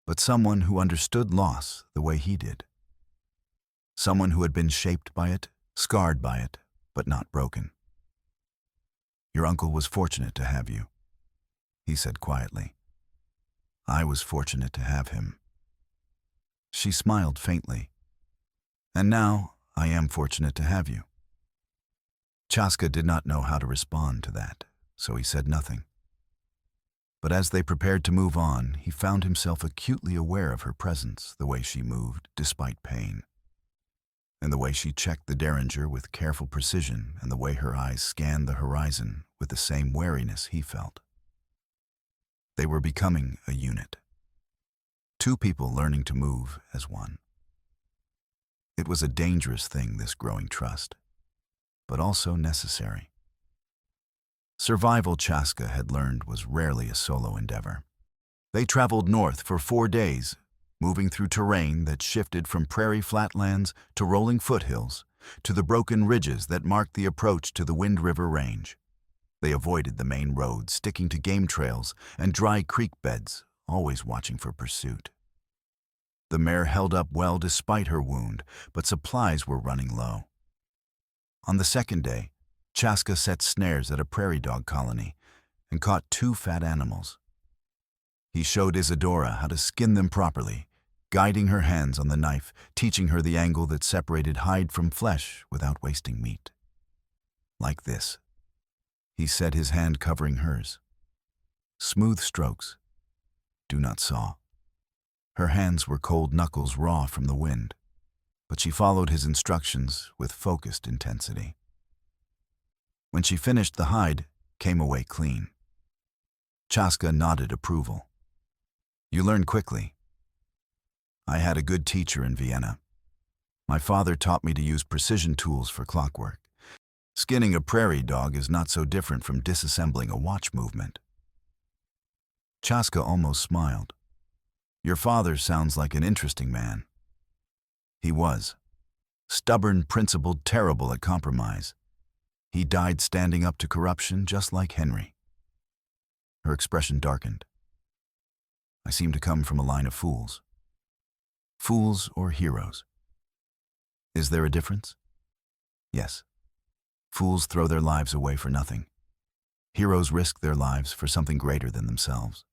but someone who understood loss the way he did. Someone who had been shaped by it, scarred by it, but not broken. "Your uncle was fortunate to have you," he said quietly. "I was fortunate to have him." She smiled faintly. "And now I am fortunate to have you." Chaska did not know how to respond to that, so he said nothing. But as they prepared to move on, he found himself acutely aware of her presence, the way she moved despite pain, and the way she checked the derringer with careful precision, and the way her eyes scanned the horizon with the same wariness he felt. They were becoming a unit. 2 people learning to move as one. It was a dangerous thing, this growing trust, but also necessary. Survival, Chaska had learned, was rarely a solo endeavor. They traveled north for 4 days, moving through terrain that shifted from prairie flatlands to rolling foothills to the broken ridges that marked the approach to the Wind River Range. They avoided the main road, sticking to game trails and dry creek beds, always watching for pursuit. The mare held up well despite her wound, but supplies were running low. On the second day, Chaska set snares at a prairie dog colony and caught 2 fat animals. He showed Isadora how to skin them properly, guiding her hands on the knife, teaching her the angle that separated hide from flesh without wasting meat. Like this. He said, his hand covering hers. Smooth strokes. Do not saw. Her hands were cold knuckles raw from the wind, but she followed his instructions with focused intensity. When she finished, the hide came away clean. Chaska nodded approval. You learn quickly. I had a good teacher in Vienna. My father taught me to use precision tools for clockwork. Skinning a prairie dog is not so different from disassembling a watch movement. Chaska almost smiled. Your father sounds like an interesting man. He was. Stubborn, principled, terrible at compromise. He died standing up to corruption just like Henry. Her expression darkened. I seem to come from a line of fools. Fools or heroes? Is there a difference? Yes. Fools throw their lives away for nothing. Heroes risk their lives for something greater than themselves.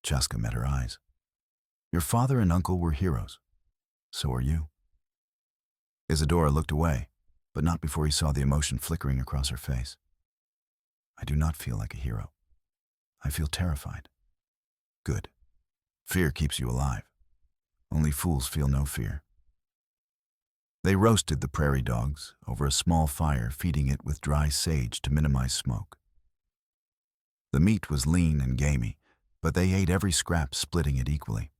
Chaska met her eyes. Your father and uncle were heroes. So are you. Isadora looked away, but not before he saw the emotion flickering across her face. I do not feel like a hero. I feel terrified. Good. Fear keeps you alive. Only fools feel no fear. They roasted the prairie dogs over a small fire, feeding it with dry sage to minimize smoke. The meat was lean and gamey, but they ate every scrap, splitting it equally.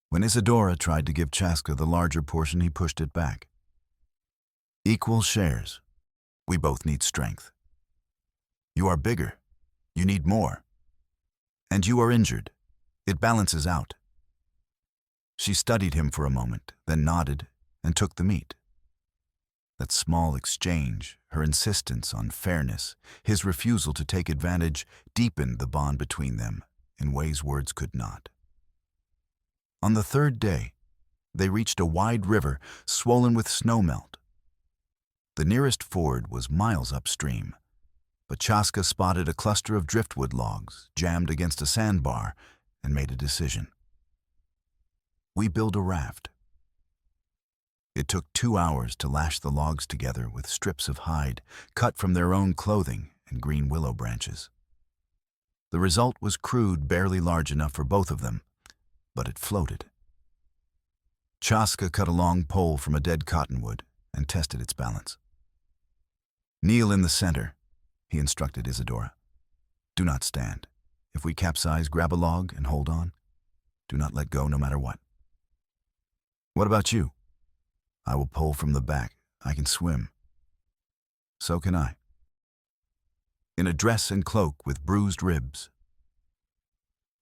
When Isadora tried to give Chaska the larger portion, he pushed it back. Equal shares. We both need strength. You are bigger. You need more. And you are injured. It balances out. She studied him for a moment, then nodded and took the meat. That small exchange, her insistence on fairness, his refusal to take advantage, deepened the bond between them in ways words could not. On the 3rd day, they reached a wide river swollen with snowmelt. The nearest ford was miles upstream, but Chaska spotted a cluster of driftwood logs jammed against a sandbar and made a decision. We build a raft. It took 2 hours to lash the logs together with strips of hide cut from their own clothing and green willow branches. The result was crude, barely large enough for both of them, but it floated. Chaska cut a long pole from a dead cottonwood and tested its balance. Kneel in the center, he instructed Isadora. Do not stand. If we capsize, grab a log and hold on. Do not let go no matter what. What about you? I will pull from the back. I can swim. So can I. In a dress and cloak with bruised ribs.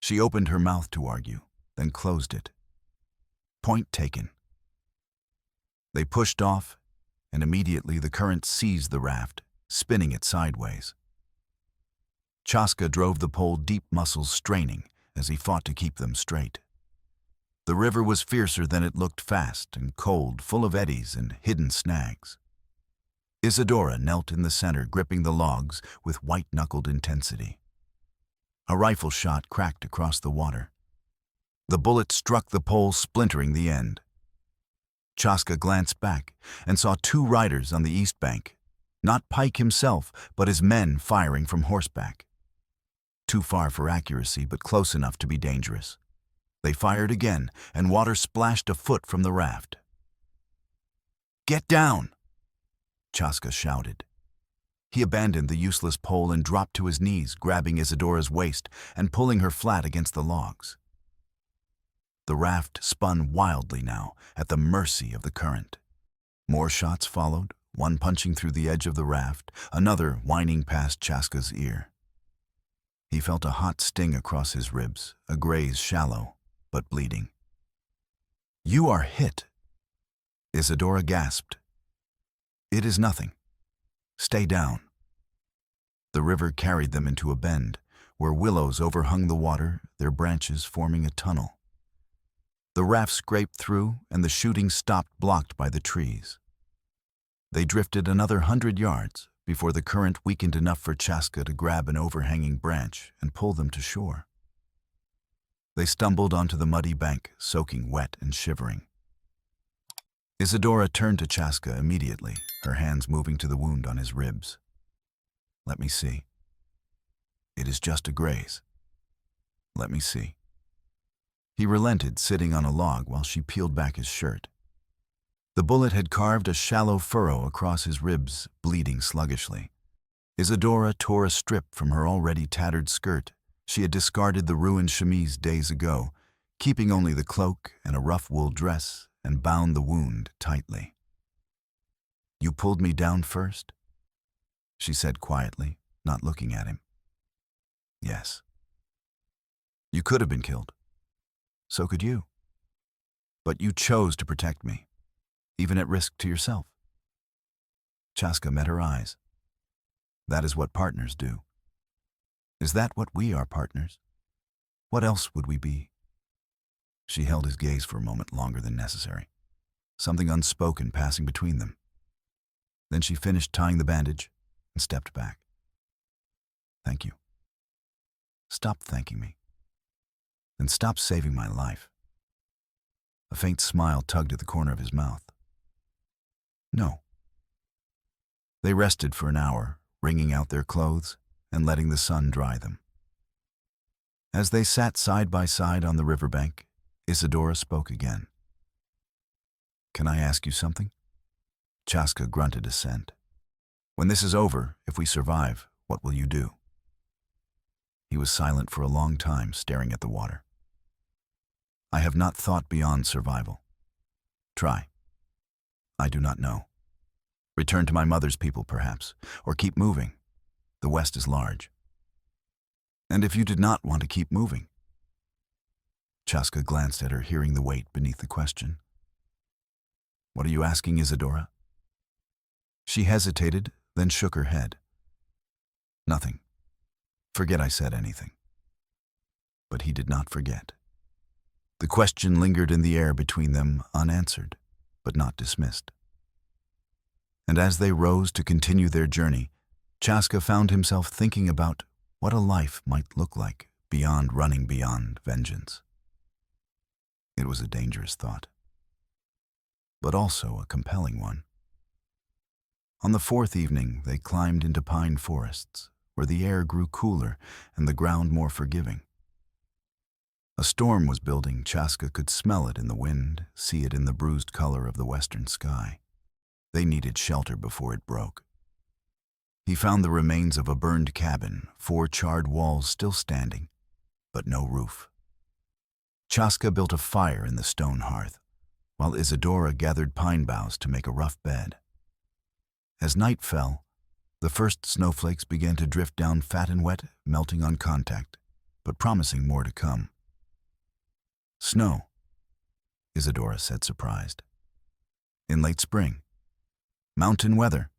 She opened her mouth to argue, then closed it. Point taken. They pushed off, and immediately the current seized the raft, spinning it sideways. Chaska drove the pole, deep muscles straining as he fought to keep them straight. The river was fiercer than it looked, fast and cold, full of eddies and hidden snags. Isadora knelt in the center, gripping the logs with white-knuckled intensity. A rifle shot cracked across the water. The bullet struck the pole, splintering the end. Chaska glanced back and saw 2 riders on the east bank, not Pike himself, but his men firing from horseback. Too far for accuracy, but close enough to be dangerous. They fired again, and water splashed a foot from the raft. Get down! Chaska shouted. He abandoned the useless pole and dropped to his knees, grabbing Isadora's waist and pulling her flat against the logs. The raft spun wildly now, at the mercy of the current. More shots followed, one punching through the edge of the raft, another whining past Chaska's ear. He felt a hot sting across his ribs, a graze shallow, but bleeding. "You are hit," Isadora gasped. "It is nothing. Stay down." The river carried them into a bend, where willows overhung the water, their branches forming a tunnel. The raft scraped through, and the shooting stopped, blocked by the trees. They drifted another 100 yards before the current weakened enough for Chaska to grab an overhanging branch and pull them to shore. They stumbled onto the muddy bank, soaking wet and shivering. Isadora turned to Chaska immediately, her hands moving to the wound on his ribs. "Let me see. It is just a graze. Let me see." He relented, sitting on a log while she peeled back his shirt. The bullet had carved a shallow furrow across his ribs, bleeding sluggishly. Isadora tore a strip from her already tattered skirt. She had discarded the ruined chemise days ago, keeping only the cloak and a rough wool dress, and bound the wound tightly. "You pulled me down first?" she said quietly, not looking at him. "Yes. You could have been killed. So could you. But you chose to protect me, even at risk to yourself." Chaska met her eyes. "That is what partners do. Is that what we are, partners? What else would we be?" She held his gaze for a moment longer than necessary, something unspoken passing between them. Then she finished tying the bandage and stepped back. "Thank you. Stop thanking me. And stop saving my life." A faint smile tugged at the corner of his mouth. "No." They rested for an hour, wringing out their clothes and letting the sun dry them. As they sat side by side on the riverbank, Isadora spoke again. "Can I ask you something?" Chaska grunted assent. "When this is over, if we survive, what will you do?" He was silent for a long time, staring at the water. "I have not thought beyond survival. Try. I do not know. Return to my mother's people, perhaps, or keep moving. The West is large." "And if you did not want to keep moving?" Chaska glanced at her, hearing the weight beneath the question. "What are you asking, Isadora?" She hesitated, then shook her head. "Nothing. Forget I said anything." But he did not forget. The question lingered in the air between them, unanswered, but not dismissed. And as they rose to continue their journey, Chaska found himself thinking about what a life might look like beyond running beyond vengeance. It was a dangerous thought, but also a compelling one. On the fourth evening, they climbed into pine forests, where the air grew cooler and the ground more forgiving. A storm was building. Chaska could smell it in the wind, see it in the bruised color of the western sky. They needed shelter before it broke. He found the remains of a burned cabin, 4 charred walls still standing, but no roof. Chaska built a fire in the stone hearth, while Isadora gathered pine boughs to make a rough bed. As night fell, the first snowflakes began to drift down fat and wet, melting on contact, but promising more to come. "Snow," Isadora said, surprised. "In late spring. Mountain weather.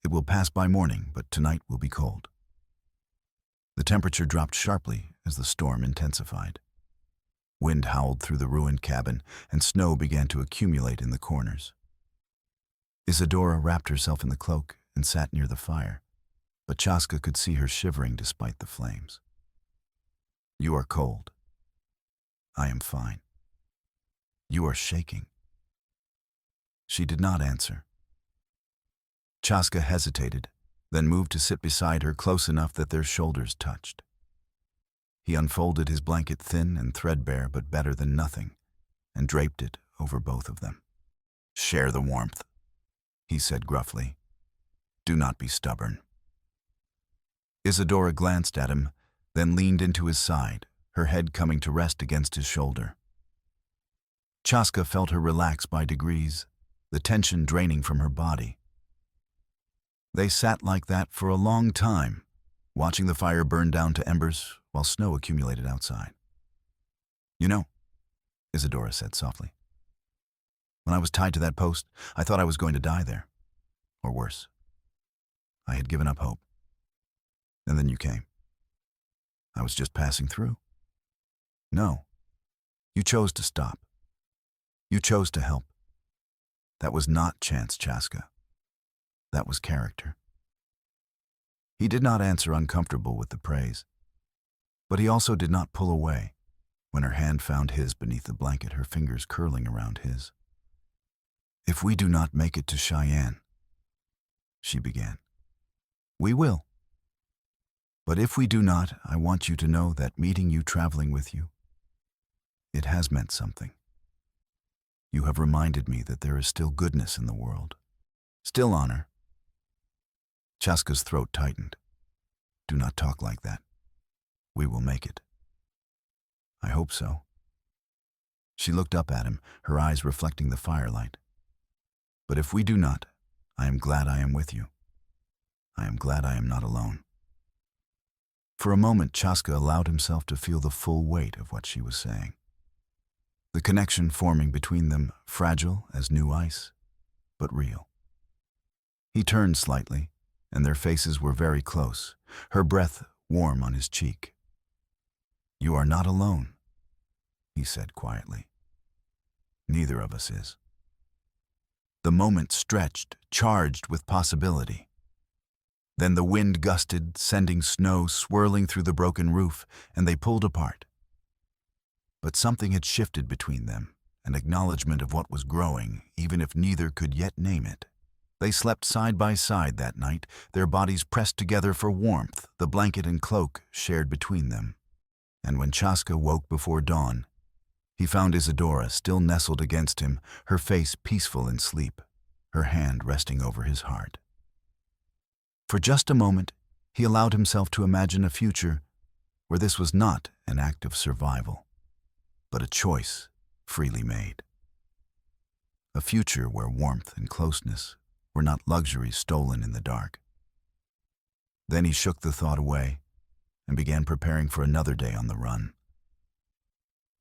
It will pass by morning, but tonight will be cold." The temperature dropped sharply as the storm intensified. Wind howled through the ruined cabin, and snow began to accumulate in the corners. Isadora wrapped herself in the cloak and sat near the fire, but Chaska could see her shivering despite the flames. "You are cold." "I am fine." "You are shaking." She did not answer. Chaska hesitated, then moved to sit beside her close enough that their shoulders touched. He unfolded his blanket, thin and threadbare but better than nothing, and draped it over both of them. "Share the warmth," he said gruffly. "Do not be stubborn." Isadora glanced at him, then leaned into his side, her head coming to rest against his shoulder. Chaska felt her relax by degrees, the tension draining from her body, They sat like that for a long time, watching the fire burn down to embers while snow accumulated outside. "You know," Isadora said softly, "when I was tied to that post, I thought I was going to die there. Or worse. I had given up hope. And then you came. I was just passing through. No. You chose to stop. You chose to help. That was not chance, Chaska. That was character." He did not answer, uncomfortable with the praise. But he also did not pull away when her hand found his beneath the blanket, her fingers curling around his. "If we do not make it to Cheyenne," she began, "we will. But if we do not, I want you to know that meeting you, traveling with you, it has meant something. You have reminded me that there is still goodness in the world, still honor." Chaska's throat tightened. "Do not talk like that. We will make it." "I hope so." She looked up at him, her eyes reflecting the firelight. "But if we do not, I am glad I am with you. I am glad I am not alone." For a moment, Chaska allowed himself to feel the full weight of what she was saying. The connection forming between them, fragile as new ice, but real. He turned slightly, and their faces were very close, her breath warm on his cheek. "You are not alone," he said quietly. "Neither of us is." The moment stretched, charged with possibility. Then the wind gusted, sending snow swirling through the broken roof, and they pulled apart. But something had shifted between them, an acknowledgement of what was growing, even if neither could yet name it. They slept side by side that night, their bodies pressed together for warmth, the blanket and cloak shared between them. And when Chaska woke before dawn, he found Isadora still nestled against him, her face peaceful in sleep, her hand resting over his heart. For just a moment, he allowed himself to imagine a future where this was not an act of survival, but a choice freely made. A future where warmth and closeness were not luxuries stolen in the dark. Then he shook the thought away and began preparing for another day on the run.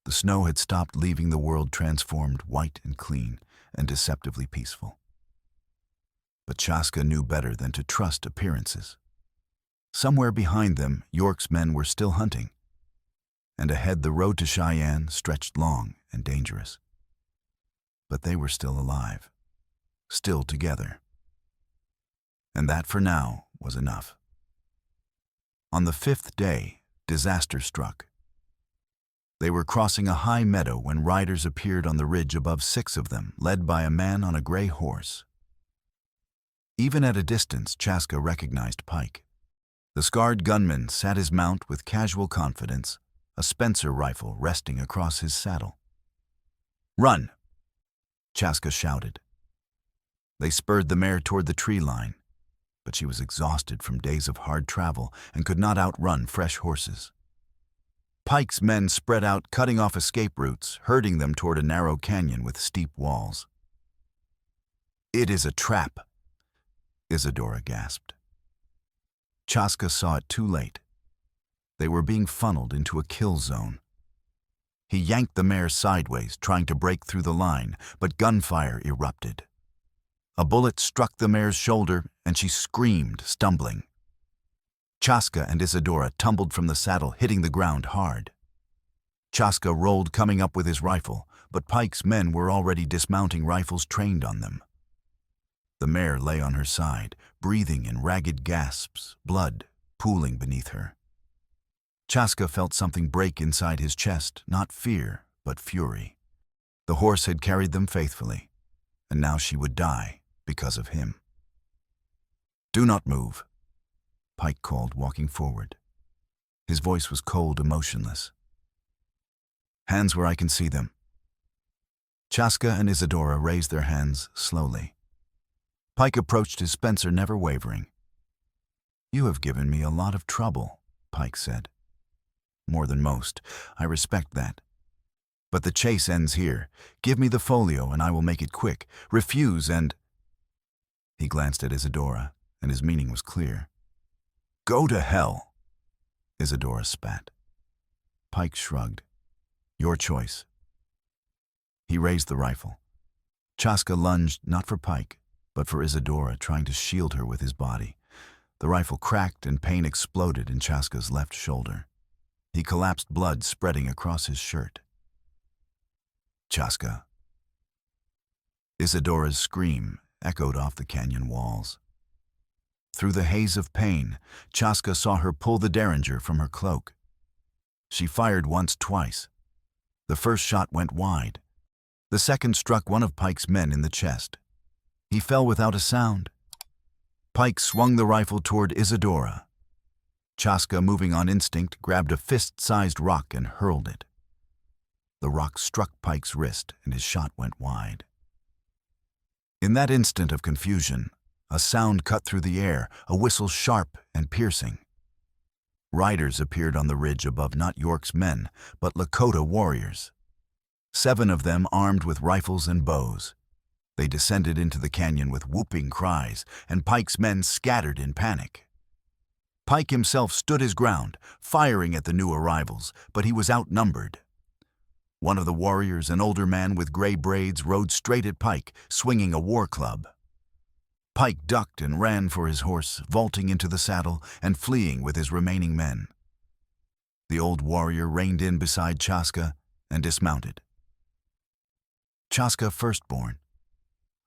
The snow had stopped, leaving the world transformed, white and clean, and deceptively peaceful. But Chaska knew better than to trust appearances. Somewhere behind them, York's men were still hunting, and ahead the road to Cheyenne stretched long and dangerous. But they were still alive, still together. And that, for now, was enough. On the 5th day, disaster struck. They were crossing a high meadow when riders appeared on the ridge above, 6 of them, led by a man on a gray horse. Even at a distance, Chaska recognized Pike. The scarred gunman sat his mount with casual confidence, a Spencer rifle resting across his saddle. "Run!" Chaska shouted. They spurred the mare toward the tree line, but she was exhausted from days of hard travel and could not outrun fresh horses. Pike's men spread out, cutting off escape routes, herding them toward a narrow canyon with steep walls. "It is a trap," Isadora gasped. Chaska saw it too late. They were being funneled into a kill zone. He yanked the mare sideways, trying to break through the line, but gunfire erupted. A bullet struck the mare's shoulder, and she screamed, stumbling. Chaska and Isadora tumbled from the saddle, hitting the ground hard. Chaska rolled, coming up with his rifle, but Pike's men were already dismounting, rifles trained on them. The mare lay on her side, breathing in ragged gasps, blood pooling beneath her. Chaska felt something break inside his chest, not fear, but fury. The horse had carried them faithfully, and now she would die because of him. "Do not move," Pike called, walking forward. His voice was cold, emotionless. "Hands where I can see them." Chaska and Isadora raised their hands slowly. Pike approached his Spencer, never wavering. "You have given me a lot of trouble," Pike said. "More than most. I respect that. But the chase ends here. Give me the folio and I will make it quick. Refuse and—" He glanced at Isadora, and his meaning was clear. "Go to hell," Isadora spat. Pike shrugged. "Your choice." He raised the rifle. Chaska lunged not for Pike, but for Isadora, trying to shield her with his body. The rifle cracked and pain exploded in Chaska's left shoulder. He collapsed, blood spreading across his shirt. "Chaska." Isadora's scream echoed off the canyon walls. Through the haze of pain, Chaska saw her pull the derringer from her cloak. She fired once, twice. The first shot went wide. The second struck one of Pike's men in the chest. He fell without a sound. Pike swung the rifle toward Isadora. Chaska, moving on instinct, grabbed a fist-sized rock and hurled it. The rock struck Pike's wrist, and his shot went wide. In that instant of confusion, a sound cut through the air, a whistle sharp and piercing. Riders appeared on the ridge above, not York's men, but Lakota warriors. 7 of them armed with rifles and bows. They descended into the canyon with whooping cries, and Pike's men scattered in panic. Pike himself stood his ground, firing at the new arrivals, but he was outnumbered. One of the warriors, an older man with gray braids, rode straight at Pike, swinging a war club. Pike ducked and ran for his horse, vaulting into the saddle and fleeing with his remaining men. The old warrior reined in beside Chaska and dismounted. "Chaska, firstborn,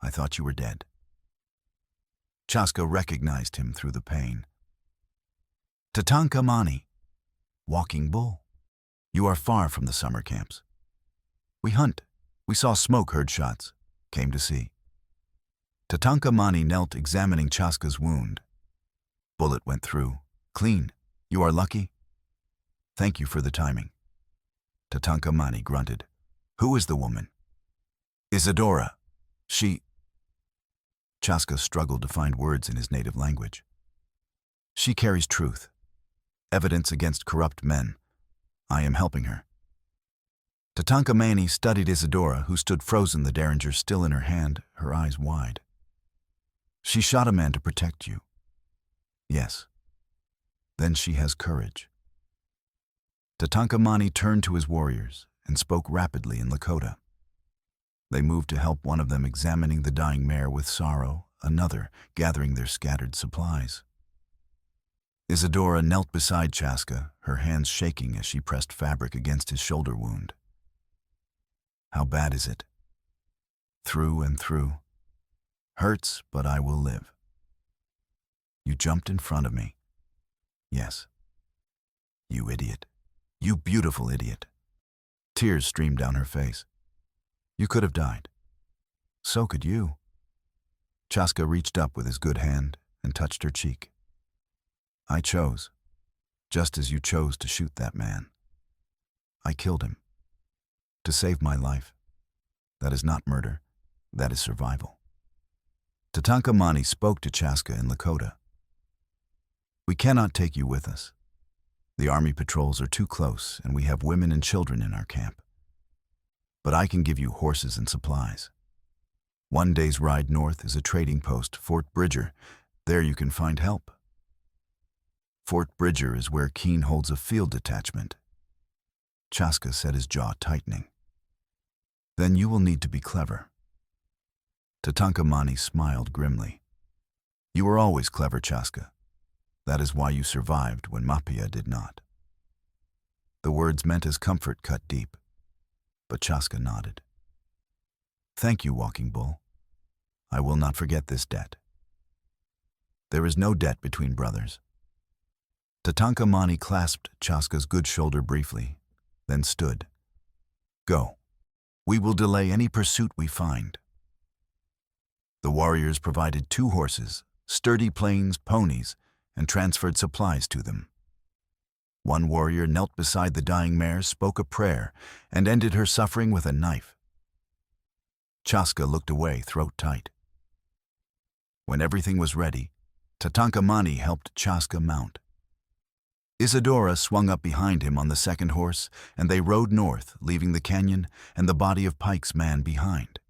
I thought you were dead." Chaska recognized him through the pain. "Tatanka Mani, Walking Bull, you are far from the summer camps. We hunt. We saw smoke, heard shots, came to see." Tatanka Mani knelt, examining Chaska's wound. "Bullet went through. Clean. You are lucky." "Thank you for the timing." Tatanka Mani grunted. "Who is the woman?" "Isadora. She—" Chaska struggled to find words in his native language. "She carries truth. Evidence against corrupt men. I am helping her." Tatanka Mani studied Isadora, who stood frozen, the derringer still in her hand, her eyes wide. "She shot a man to protect you." "Yes." "Then she has courage." Tatanka Mani turned to his warriors and spoke rapidly in Lakota. They moved to help, one of them examining the dying mare with sorrow, another gathering their scattered supplies. Isadora knelt beside Chaska, her hands shaking as she pressed fabric against his shoulder wound. "How bad is it?" "Through and through. Hurts, but I will live." "You jumped in front of me." "Yes." "You idiot. You beautiful idiot." Tears streamed down her face. "You could have died. So could you." Chaska reached up with his good hand and touched her cheek. "I chose, just as you chose to shoot that man. I killed him. To save my life. That is not murder. That is survival." Tatanka Mani spoke to Chaska in Lakota. "We cannot take you with us. The army patrols are too close, and we have women and children in our camp. But I can give you horses and supplies. 1 day's ride north is a trading post, Fort Bridger. There you can find help." Fort Bridger is where Keene holds a field detachment. Chaska set his jaw tightening. "Then you will need to be clever." Tatanka Mani smiled grimly. "You were always clever, Chaska. That is why you survived when Mapia did not." The words meant as comfort cut deep, but Chaska nodded. "Thank you, Walking Bull. I will not forget this debt." "There is no debt between brothers." Tatanka Mani clasped Chaska's good shoulder briefly, then stood. "Go. We will delay any pursuit we find." The warriors provided 2 horses, sturdy Plains ponies, and transferred supplies to them. One warrior knelt beside the dying mare, spoke a prayer, and ended her suffering with a knife. Chaska looked away, throat tight. When everything was ready, Tatanka Mani helped Chaska mount. Isadora swung up behind him on the second horse, and they rode north, leaving the canyon and the body of Pike's man behind.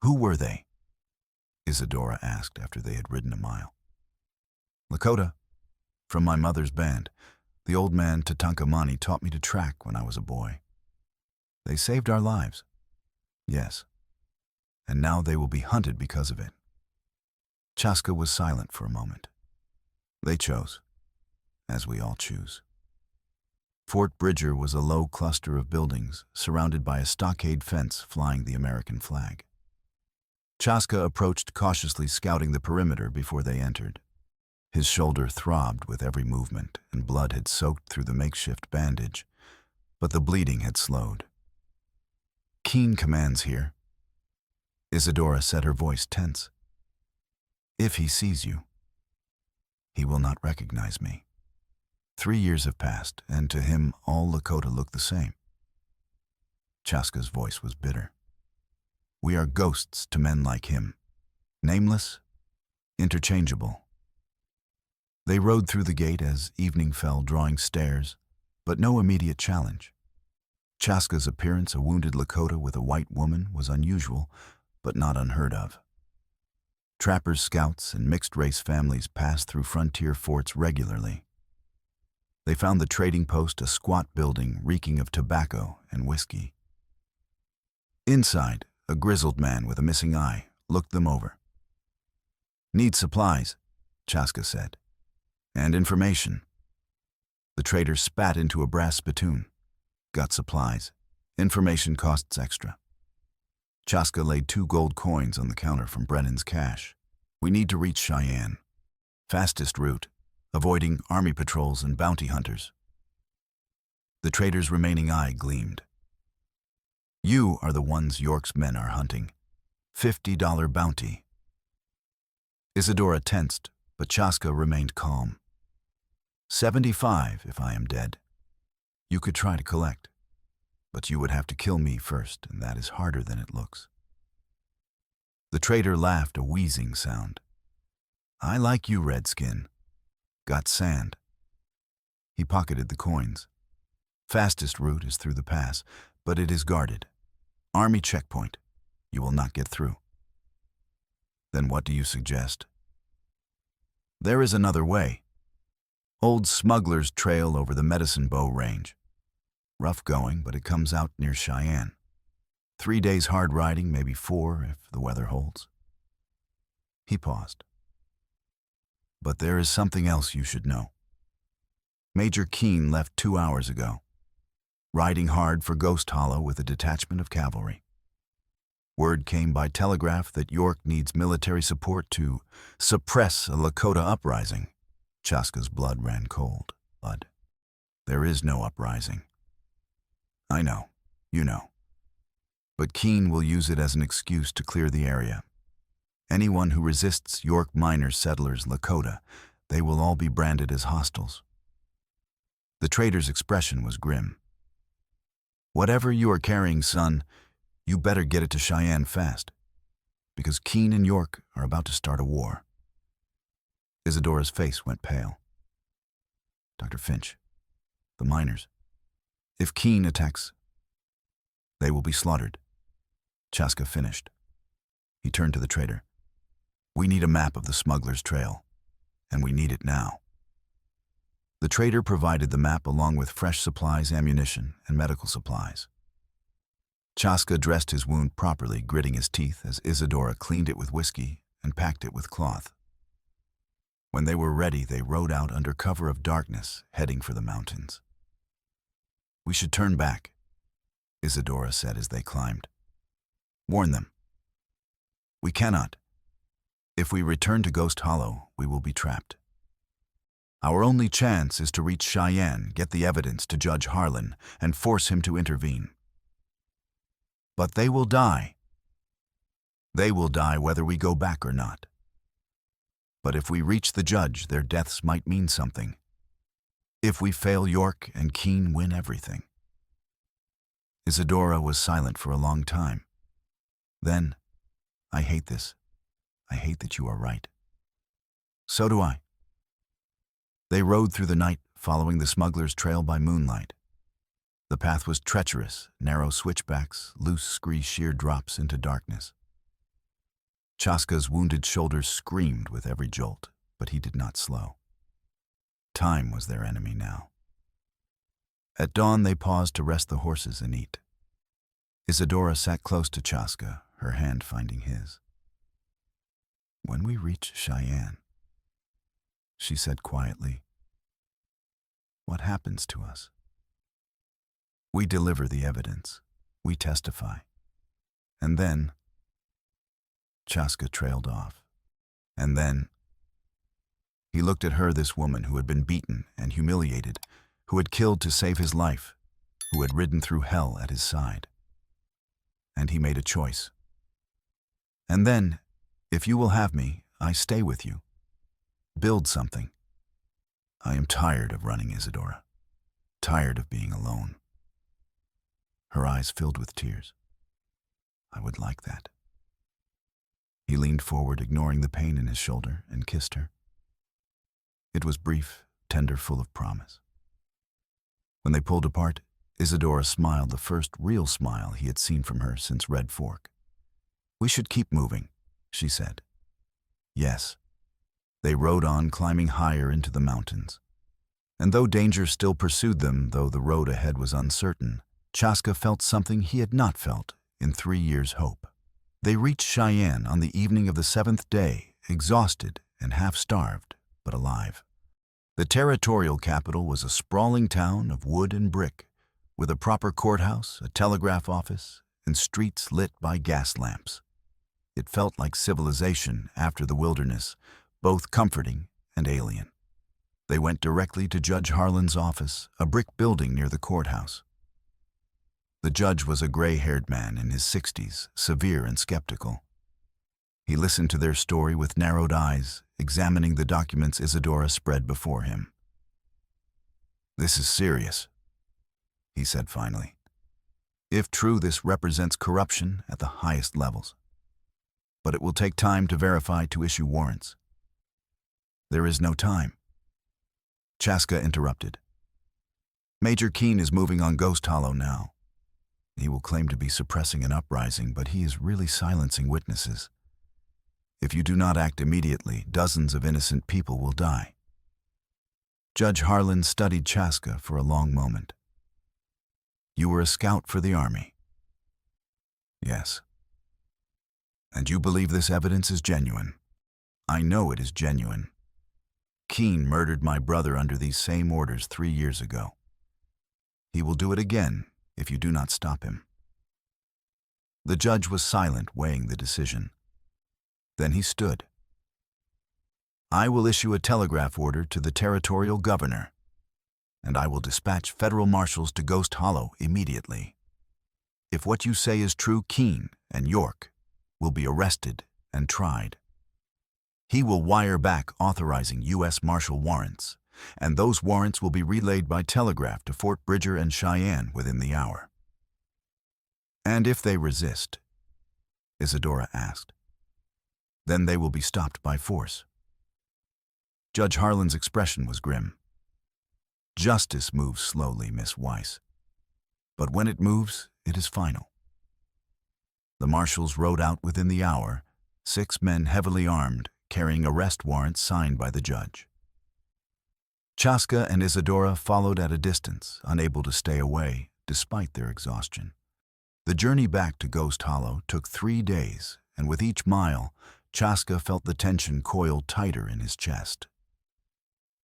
Who were they? Isadora asked after they had ridden a mile. Lakota, from my mother's band. The old man Tatankamani taught me to track when I was a boy. They saved our lives. Yes. And now they will be hunted because of it. Chaska was silent for a moment. They chose, as we all choose. Fort Bridger was a low cluster of buildings surrounded by a stockade fence flying the American flag. Chaska approached cautiously, scouting the perimeter before they entered. His shoulder throbbed with every movement, and blood had soaked through the makeshift bandage, but the bleeding had slowed. Keen commands here. Isadora said, her voice tense. If he sees you, he will not recognize me. 3 years have passed, and to him all Lakota look the same. Chaska's voice was bitter. We are ghosts to men like him, nameless, interchangeable. They rode through the gate as evening fell, drawing stares, but no immediate challenge. Chaska's appearance, a wounded Lakota with a white woman, was unusual, but not unheard of. Trappers, scouts, and mixed-race families passed through frontier forts regularly. They found the trading post a squat building reeking of tobacco and whiskey. Inside, a grizzled man with a missing eye looked them over. Need supplies, Chaska said, and information. The trader spat into a brass spittoon. Got supplies. Information costs extra. Chaska laid 2 gold coins on the counter from Brennan's cash. We need to reach Cheyenne. Fastest route, avoiding army patrols and bounty hunters. The trader's remaining eye gleamed. You are the ones York's men are hunting. $50 bounty. Isadora tensed, but Chaska remained calm. 75 if I am dead. You could try to collect, but you would have to kill me first, and that is harder than it looks. The trader laughed, a wheezing sound. I like you, Redskin. Got sand. He pocketed the coins. Fastest route is through the pass, but it is guarded. Army checkpoint. You will not get through. Then what do you suggest? There is another way. Old Smuggler's Trail over the Medicine Bow Range. Rough going, but it comes out near Cheyenne. 3 days hard riding, maybe 4 if the weather holds. He paused. But there is something else you should know. Major Keene left 2 hours ago, riding hard for Ghost Hollow with a detachment of cavalry. Word came by telegraph that York needs military support to suppress a Lakota uprising. Chaska's blood ran cold. Blood. There is no uprising. I know, you know. But Keene will use it as an excuse to clear the area. Anyone who resists York miners, settlers, Lakota, they will all be branded as hostiles. The trader's expression was grim. Whatever you are carrying, son, you better get it to Cheyenne fast, because Keene and York are about to start a war. Isadora's face went pale. Dr. Finch, the miners. If Keene attacks, they will be slaughtered. Chaska finished. He turned to the trader. We need a map of the smuggler's trail, and we need it now. The trader provided the map along with fresh supplies, ammunition, and medical supplies. Chaska dressed his wound properly, gritting his teeth as Isadora cleaned it with whiskey and packed it with cloth. When they were ready, they rode out under cover of darkness, heading for the mountains. We should turn back, Isadora said as they climbed. Warn them. We cannot. If we return to Ghost Hollow, we will be trapped. Our only chance is to reach Cheyenne, get the evidence to Judge Harlan, and force him to intervene. But they will die. They will die whether we go back or not. But if we reach the judge, their deaths might mean something. If we fail, York and Keene win everything. Isadora was silent for a long time. Then, I hate this. I hate that you are right. So do I. They rode through the night, following the smuggler's trail by moonlight. The path was treacherous, narrow switchbacks, loose scree sheer drops into darkness. Chaska's wounded shoulders screamed with every jolt, but he did not slow. Time was their enemy now. At dawn, they paused to rest the horses and eat. Isadora sat close to Chaska, her hand finding his. "When we reach Cheyenne," she said quietly, "what happens to us? We deliver the evidence. We testify. And then—" Chaska trailed off. "And then—" He looked at her, this woman who had been beaten and humiliated, who had killed to save his life, who had ridden through hell at his side. And he made a choice. "And then, if you will have me, I stay with you. Build something. I am tired of running, Isadora. Tired of being alone." Her eyes filled with tears. "I would like that." He leaned forward, ignoring the pain in his shoulder, and kissed her. It was brief, tender, full of promise. When they pulled apart, Isadora smiled, the first real smile he had seen from her since Red Fork. "We should keep moving," she said. Yes. They rode on, climbing higher into the mountains. And though danger still pursued them, though the road ahead was uncertain, Chaska felt something he had not felt in 3 years' hope. They reached Cheyenne on the evening of the 7th day, exhausted and half-starved, but alive. The territorial capital was a sprawling town of wood and brick, with a proper courthouse, a telegraph office, and streets lit by gas lamps. It felt like civilization after the wilderness, both comforting and alien. They went directly to Judge Harlan's office, a brick building near the courthouse. The judge was a gray-haired man in his 60s, severe and skeptical. He listened to their story with narrowed eyes, examining the documents Isadora spread before him. "This is serious," he said finally. "If true, this represents corruption at the highest levels. But it will take time to verify, to issue warrants." "There is no time," Chaska interrupted. "Major Keene is moving on Ghost Hollow now. He will claim to be suppressing an uprising, but he is really silencing witnesses. If you do not act immediately, dozens of innocent people will die." Judge Harlan studied Chaska for a long moment. "You were a scout for the army." "Yes." "And you believe this evidence is genuine?" "I know it is genuine. Keene murdered my brother under these same orders 3 years ago. He will do it again if you do not stop him." The judge was silent, weighing the decision. Then he stood. "I will issue a telegraph order to the territorial governor, and I will dispatch federal marshals to Ghost Hollow immediately. If what you say is true, Keene and York will be arrested and tried. He will wire back authorizing U.S. Marshal warrants, and those warrants will be relayed by telegraph to Fort Bridger and Cheyenne within the hour." "And if they resist?" Isadora asked. "Then they will be stopped by force." Judge Harlan's expression was grim. "Justice moves slowly, Miss Weiss. But when it moves, it is final." The marshals rode out within the hour, 6 men heavily armed, carrying arrest warrants signed by the judge. Chaska and Isadora followed at a distance, unable to stay away, despite their exhaustion. The journey back to Ghost Hollow took 3 days, and with each mile, Chaska felt the tension coil tighter in his chest.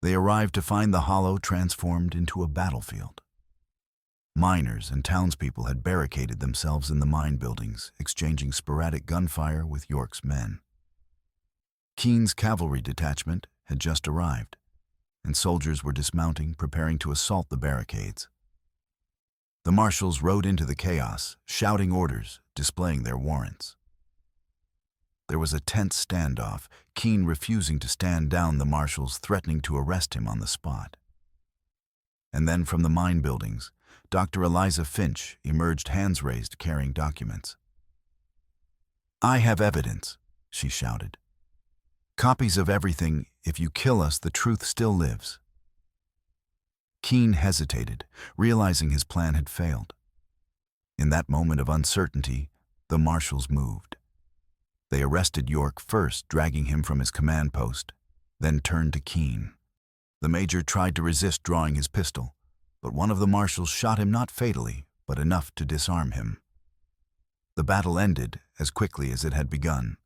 They arrived to find the hollow transformed into a battlefield. Miners and townspeople had barricaded themselves in the mine buildings, exchanging sporadic gunfire with York's men. Keene's cavalry detachment had just arrived, and soldiers were dismounting, preparing to assault the barricades. The marshals rode into the chaos, shouting orders, displaying their warrants. There was a tense standoff, Keene refusing to stand down, the marshals threatening to arrest him on the spot. And then from the mine buildings, Dr. Eliza Finch emerged, hands raised, carrying documents. "I have evidence," she shouted. "Copies of everything. If you kill us, the truth still lives." Keene hesitated, realizing his plan had failed. In that moment of uncertainty, the marshals moved. They arrested York first, dragging him from his command post, then turned to Keene. The major tried to resist drawing his pistol, but one of the marshals shot him not fatally, but enough to disarm him. The battle ended as quickly as it had begun.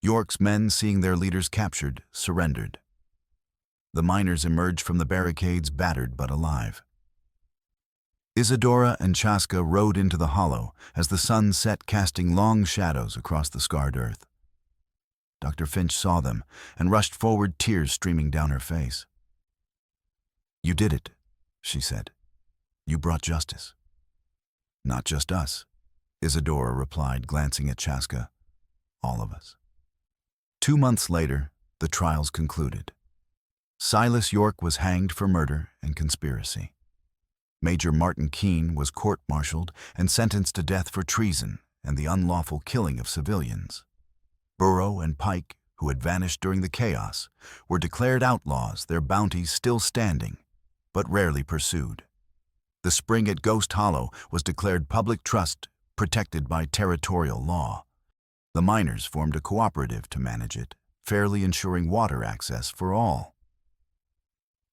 York's men, seeing their leaders captured, surrendered. The miners emerged from the barricades battered but alive. Isadora and Chaska rode into the hollow as the sun set, casting long shadows across the scarred earth. Dr. Finch saw them and rushed forward, tears streaming down her face. "You did it," she said. "You brought justice." "Not just us," Isadora replied, glancing at Chaska. "All of us." 2 months later, the trials concluded. Silas York was hanged for murder and conspiracy. Major Martin Keene was court-martialed and sentenced to death for treason and the unlawful killing of civilians. Burrow and Pike, who had vanished during the chaos, were declared outlaws, their bounties still standing, but rarely pursued. The spring at Ghost Hollow was declared public trust, protected by territorial law. The miners formed a cooperative to manage it, fairly ensuring water access for all.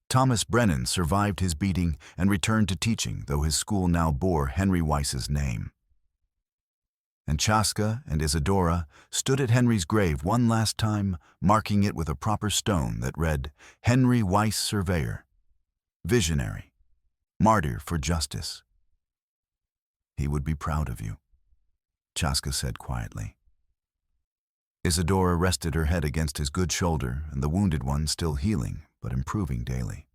Thomas Brennan survived his beating and returned to teaching, though his school now bore Henry Weiss's name. And Chaska and Isadora stood at Henry's grave one last time, marking it with a proper stone that read, "Henry Weiss Surveyor, Visionary, Martyr for Justice." "He would be proud of you," Chaska said quietly. Isadora rested her head against his good shoulder, and the wounded one still healing, but improving daily.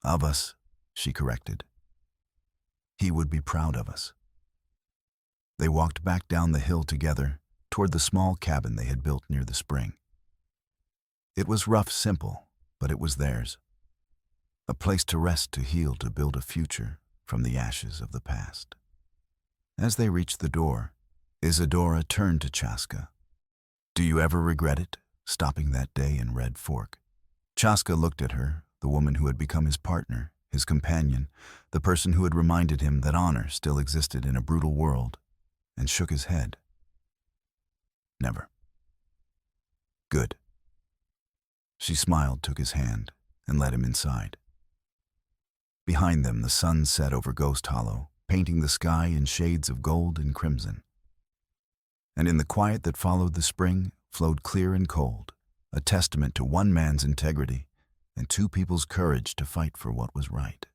"Of us," she corrected. "He would be proud of us." They walked back down the hill together, toward the small cabin they had built near the spring. It was rough, simple, but it was theirs. A place to rest, to heal, to build a future from the ashes of the past. As they reached the door, Isadora turned to Chaska. "Do you ever regret it, stopping that day in Red Fork?" Chaska looked at her, the woman who had become his partner, his companion, the person who had reminded him that honor still existed in a brutal world, and shook his head. "Never." "Good." She smiled, took his hand, and led him inside. Behind them, the sun set over Ghost Hollow, painting the sky in shades of gold and crimson. And in the quiet that followed the spring flowed clear and cold, a testament to one man's integrity and two people's courage to fight for what was right.